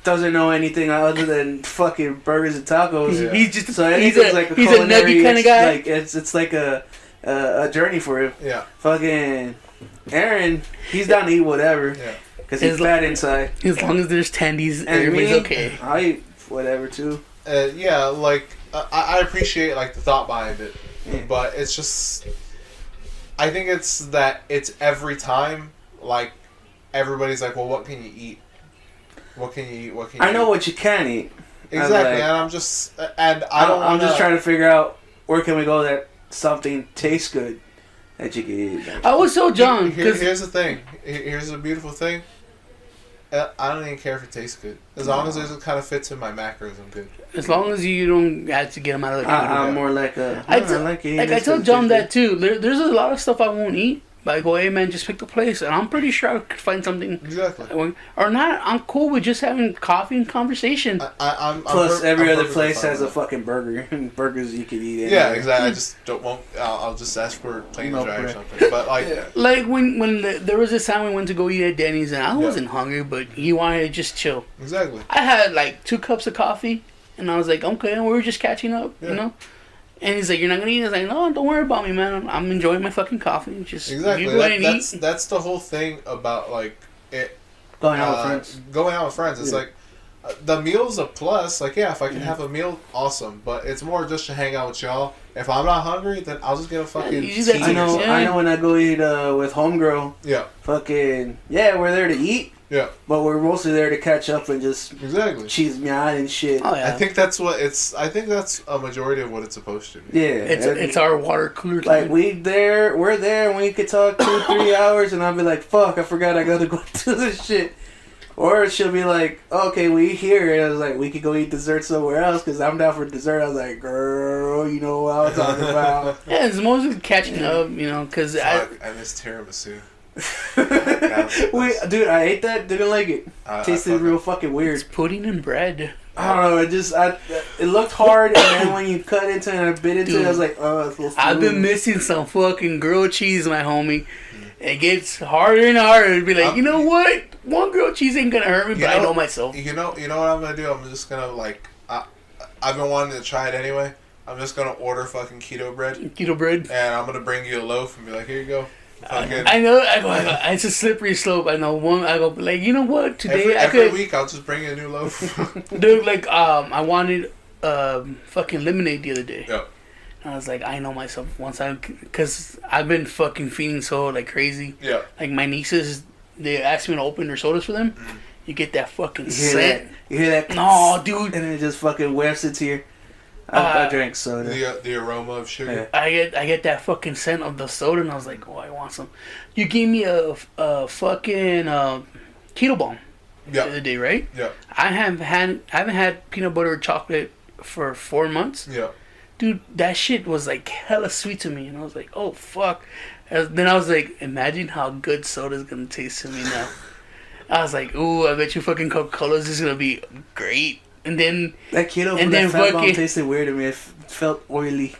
doesn't know anything other than fucking burgers and tacos. Yeah. He's just he's a nugget kind of guy. Like it's like a journey for him. Yeah. Fucking Aaron, he's down to eat whatever. Yeah. Because he's fat inside. As long as there's tendies, everybody's okay. I eat whatever too. Yeah, like I appreciate like the thought behind it, but it's just I think it's every time like everybody's like, well, what can you eat? What can you eat? What can you? I know what you can eat. Exactly, and I'm just I'm just trying to figure out where can we go that something tastes good that you can eat. I was so John. Here's the thing. Here's the beautiful thing. I don't even care if it tastes good. As long as it kind of fits in my macros, I'm good. As long as you don't have to get them out of the food. I'm more like a... I told John that too. There's a lot of stuff I won't eat. But I go, hey man, just pick the place. And I'm pretty sure I could find something. Exactly. Or not. I'm cool with just having coffee and conversation. Plus, every other place has a fucking burger. Burgers you can eat. Anyway. Yeah, exactly. I just won't. I'll just ask for plain and dry or something. But like when there was this time we went to go eat at Denny's and I wasn't hungry, but he wanted to just chill. Exactly. I had like 2 cups of coffee, and I was like, okay, we were just catching up, you know. And he's like, "You're not gonna eat?" I was like, "No, don't worry about me, man. I'm enjoying my fucking coffee. Just exactly. You go ahead and eat." That's the whole thing about like it. Going out with friends. Going out with friends. It's like the meal's a plus. Like if I can have a meal, awesome. But it's more just to hang out with y'all. If I'm not hungry, then I'll just get a fucking. I know. When I go eat with homegirl. Yeah. Fucking we're there to eat. Yeah. But we're mostly there to catch up and just cheese me out and shit. Oh, yeah. I think that's a majority of what it's supposed to be. Yeah. It's our water cooler time. Like we're there and we could talk 2-3 hours and I'll be like, fuck, I forgot I gotta go do this shit. Or she'll be like, okay, we eat here. And I was like, we could go eat dessert somewhere else because I'm down for dessert. I was like, girl, you know what I was talking about. Yeah, it's mostly catching up, you know, because I miss tiramisu. Wait, dude, I ate that. Didn't like it. Tasted real fucking weird. It's pudding and bread. I don't know. It looked hard, and then when you cut into it and I bit into it, I was like, oh, it's a little I've been missing some fucking grilled cheese, my homie. It gets harder and harder to be like, you know what? One grilled cheese ain't gonna hurt me, but I know myself. You know what I'm gonna do? I'm just gonna like, I've been wanting to try it anyway. I'm just gonna order fucking keto bread. And I'm gonna bring you a loaf and be like, here you go. I know. It's a slippery slope. I know. I go like, you know what? Today every week I'll just bring you a new loaf. Dude, like I wanted fucking lemonade the other day. Yeah. And I was like, I know myself because I've been fucking feeling so like crazy. Yeah. Like my nieces, they asked me to open their sodas for them. Mm. You get that fucking scent. You hear that? No, dude. And it just fucking wafts into your. I drank soda. The aroma of sugar. I get that fucking scent of the soda, and I was like, oh, I want some. You gave me a fucking keto bomb the other day, right? Yeah. I haven't had peanut butter or chocolate for 4 months. Yeah. Dude, that shit was like hella sweet to me, and I was like, oh fuck. Then I was like, imagine how good soda's gonna taste to me now. I was like, ooh, I bet you fucking Coca-Cola's is gonna be great. And then that keto, and then fat bomb tasted weird to me. It felt oily.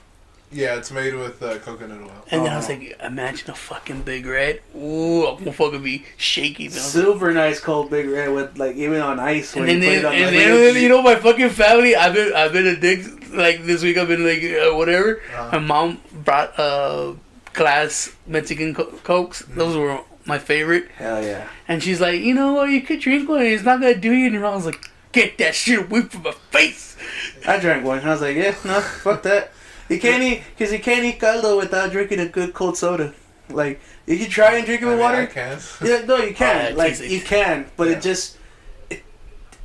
Yeah, it's made with coconut oil. And then I was like, imagine a fucking Big Red. Ooh, I'm gonna fucking be shaky. Super nice cold Big Red with like even on ice. And then you know my fucking family. I've been addicted. Like this week I've been like whatever. My mom brought glass Mexican Cokes. Those were my favorite. Hell yeah. And she's like, you know what? You could drink one. It's not gonna do you. And I was like, get that shit away from my face. I drank one. I was like, yeah, no, fuck that. You can't eat caldo without drinking a good cold soda. Like you can try and drink it with water. I can. Yeah, no, you can. You can, but it just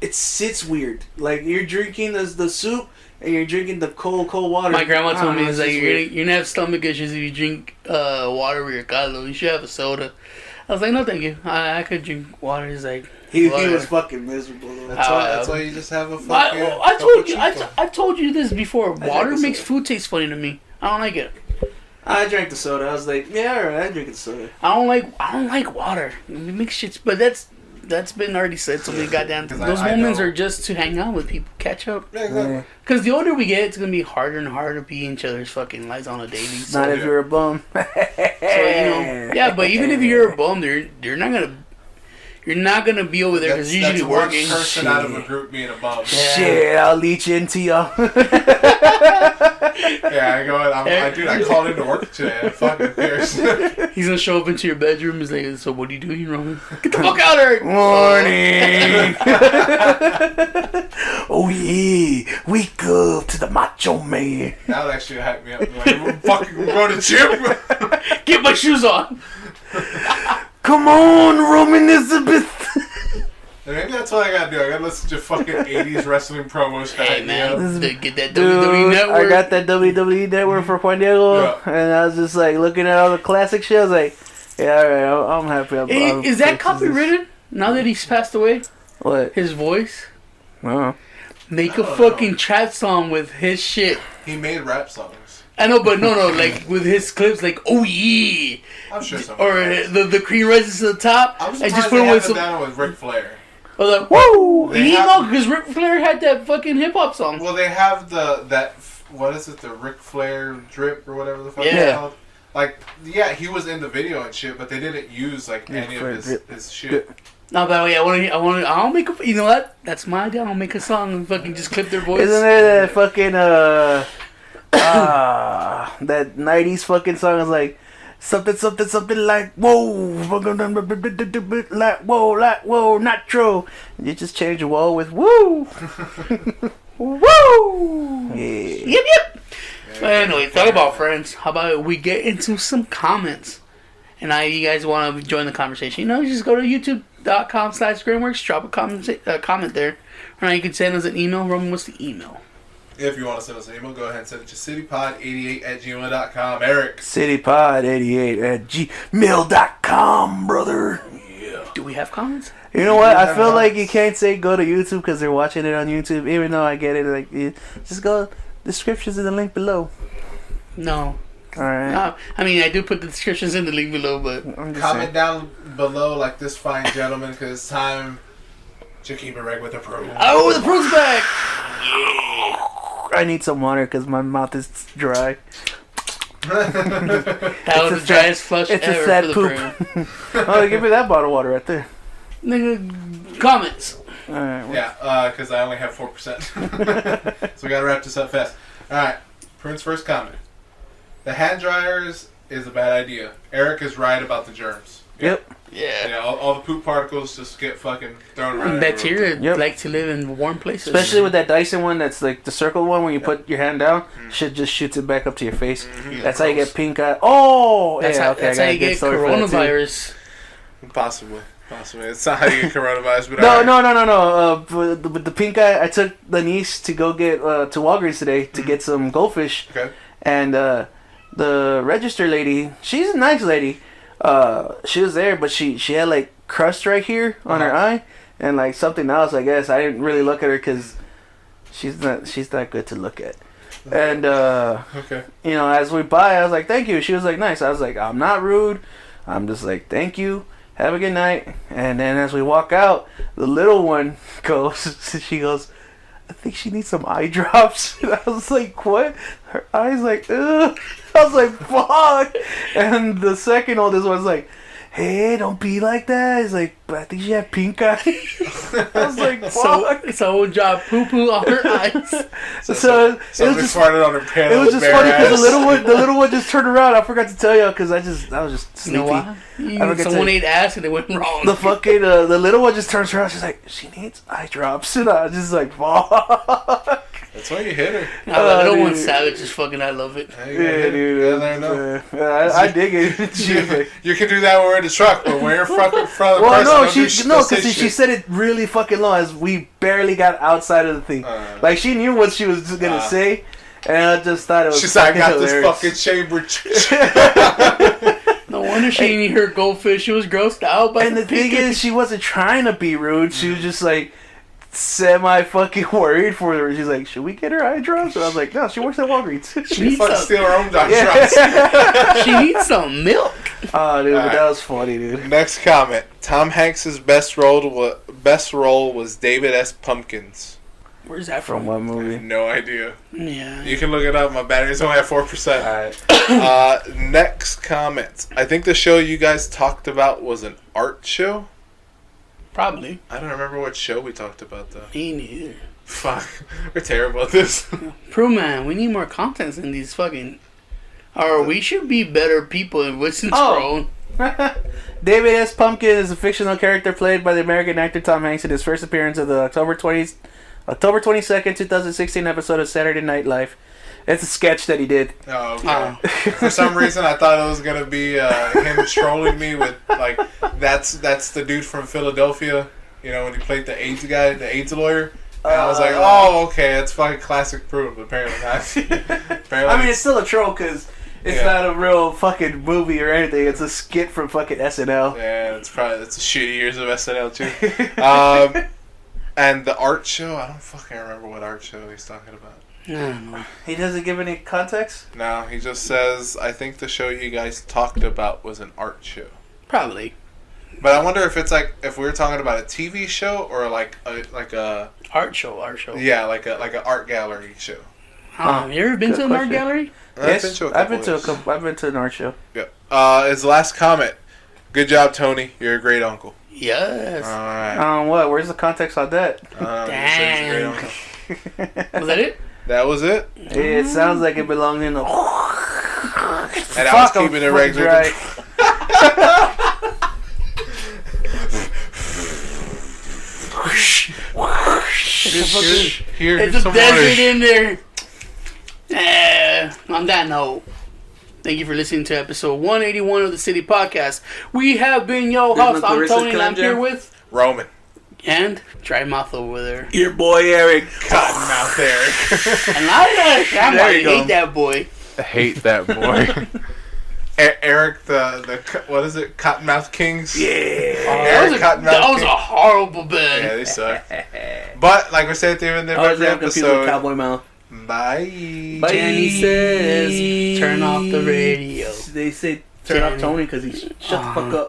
it sits weird. Like you're drinking the soup and you're drinking the cold water. My grandma told me it's like you're gonna have stomach issues if you drink water with your caldo. You should have a soda. I was like, no, thank you. I could drink water. He's like, he was fucking miserable. That's why you just have a fucking. I told you this before. Water makes food taste funny to me. I don't like it. I drank the soda. I was like, yeah, alright, I drink the soda. I don't like water. It makes shit. But that's been already said. So we got down. Those moments are just to hang out with people, catch up. Yeah, exactly. Because the older we get, it's gonna be harder and harder to be in each other's fucking lives on a daily. So, not if you're a bum. So yeah. But even if you're a bum, you're not You're not gonna be over there because usually that's working. One person out of a group being above. Yeah. Shit, I'll leech into y'all. Yeah, I go. I called into work today. Fucking cares. He's gonna show up into your bedroom. He's like, "So what are you doing, Roman? Get the fuck out of here!" Morning. Oh yeah, wake up to the Macho Man. That would actually hype me up. Like, fucking go to the gym. Get my shoes on. Come on, Roman Elizabeth. And maybe that's what I gotta do. I gotta listen to fucking 80s wrestling promos. Hey man, get that Dude, WWE Network. I got that WWE Network for Juan Diego, and I was just like looking at all the classic shit. I was like, yeah, alright, I'm happy. Is that copywritten? Now that he's passed away? What? His voice? Oh. Make a fucking trap song with his shit. He made rap songs. I know, but no, like with his clips, like oh yeah, I'm sure some. or the cream rises to the top. I'm and just surprised put they him with haven't some. done it with Ric Flair. Oh, like woo! They You have- know, because Ric Flair had that fucking hip hop song. Well, they have what is it, the Ric Flair drip or whatever the fuck Yeah. it's called. Like, yeah, he was in the video and shit, but they didn't use like any of his shit. No, but yeah, I'll make a. You know what? That's my idea. I'll make a song and fucking just clip their voice. Isn't there that fucking that 90s fucking song is like something like whoa, like whoa, not true. You just change the whoa with woo. Woo. Yeah. Yep. But anyway, talk about friends. How about we get into some comments? And you guys want to join the conversation? You know, you just go to youtube.com/Grimworks, drop a comment there. Or now you can send us an email. Roman, what's the email? If you want to send us an email, go ahead and send it to citypod88@gmail.com. Eric. Citypod88@gmail.com, brother. Yeah. Do we have comments? You know what? I feel like you can't say go to YouTube because they're watching it on YouTube. Even though I get it, like just go. Descriptions in the link below. No. All right. I mean, I do put the descriptions in the link below, but Comment down below like this fine gentleman, because it's time to keep it right with the pro. oh, the pro's back. I need some water because my mouth is dry. That was the driest flush it's ever a sad for the poop. Oh, give me that bottle of water right there. Nigga, comments. All right. Yeah, because I only have 4%. So we gotta wrap this up fast. Alright, Prune's first comment. The hand dryers is a bad idea. Eric is right about the germs. Yep. Yeah. All the poop particles just get fucking thrown around. Bacteria like to live in warm places. Especially with that Dyson one that's like the circle one when you put your hand down, shit just shoots it back up to your face. Mm-hmm. That's how you get pink eye. Oh! That's yeah, okay, that's how you get coronavirus. Possibly. It's not how you get coronavirus, but No. With the pink eye, I took the niece to go get to Walgreens today to get some goldfish. Okay. And the register lady, she's a nice lady. She was there, but she had like crust right here on her eye, and like something else. I guess I didn't really look at her because she's not good to look at. And okay. you know, as we buy, I was like, "Thank you." She was like, "Nice." I was like, "I'm not rude. I'm just like, thank you. Have a good night." And then as we walk out, the little one goes. She goes, "I think she needs some eye drops." And I was like, "What?" Her eyes like, ugh. I was like, "Fuck!" And the second oldest one's like, "Hey, don't be like that." He's like, "But I think she had pink eye." I was like, "Fuck!" So we'll drop poo poo on her eyes. So it was just farted on her pants. It was just funny because the little one just turned around. I forgot to tell you because I was just sleepy. You know why? Someone ate ass and it went wrong. The fucking the little one just turns around. She's like, "She needs eye drops," and I was just like, "Fuck." That's why you hit her. No, the little one's savage as fucking. I love it. Yeah, dude. I dig it. She was like, you can do that when we're in the truck, but when you're in front of the well, person, no, because she said it really fucking low as we barely got outside of the thing. Like she knew what she was gonna say, and I just thought it was. She's like, "I got hilarious. this fucking chamber." No wonder she didn't eat her goldfish. She was grossed out by And the thing is, she wasn't trying to be rude. She was just like semi fucking worried for her. She's like, "Should we get her eye drops?" And I was like, "No, she works at Walgreens." She needs fucking some. steal her own drops. She needs some milk. Oh, dude, Right. that was funny, dude. Next comment. Tom Hanks's best role was David S. Pumpkins. Where's that From from? what I have movie? no idea. Yeah. You can look it up. My battery's only at 4%. Alright. Next comment. I think the show you guys talked about was an art show. Probably. I don't remember what show we talked about though. Me neither. Fuck, we're terrible at this. Pro man, we need more content in these fucking. Or we should be better people and listen to our own. David S. Pumpkin is a fictional character played by the American actor Tom Hanks in his first appearance of the October 22nd, 2016 episode of Saturday Night Live. It's a sketch that he did. Oh, okay. For some reason, I thought it was gonna be him trolling me with like, that's the dude from Philadelphia. You know, when he played the AIDS guy, the AIDS lawyer. And I was like, oh, okay, that's fucking classic proof. Apparently not. Apparently, I mean, it's still a troll because it's not a real fucking movie or anything. It's a skit from fucking SNL. Yeah, it's shitty years of SNL too. And the art show, I don't fucking remember what art show he's talking about. No. He doesn't give any context? No, he just says, I think the show you guys talked about was an art show. Probably. But I wonder if it's like, if we were talking about a TV show or like a art show. Yeah, like an art gallery show. Have you ever been to an art gallery? Yes, I've been to an art show. Yeah. His last comment. Good job, Tony. You're a great uncle. Yes. All right. What? Where's the context on that? Damn. Was that it? That was it. It sounds like it belonged in a. And I was keeping it regular. It's a desert in there. On that note, thank you for listening to episode 181 of the City Podcast. We have been your host. I'm Tony, and I'm here with Roman. And dry mouth over there. Your boy Eric. Cottonmouth Eric. And I hate that boy. I hate that boy. Eric, the what is it? Cottonmouth Kings. Yeah. Eric that was a horrible band. Yeah, they suck. But like we said at the end of every episode, Cowboy Mouth. Bye. Bye. Jenny says, turn off the radio. They say turn off Tony because he's shut the fuck up.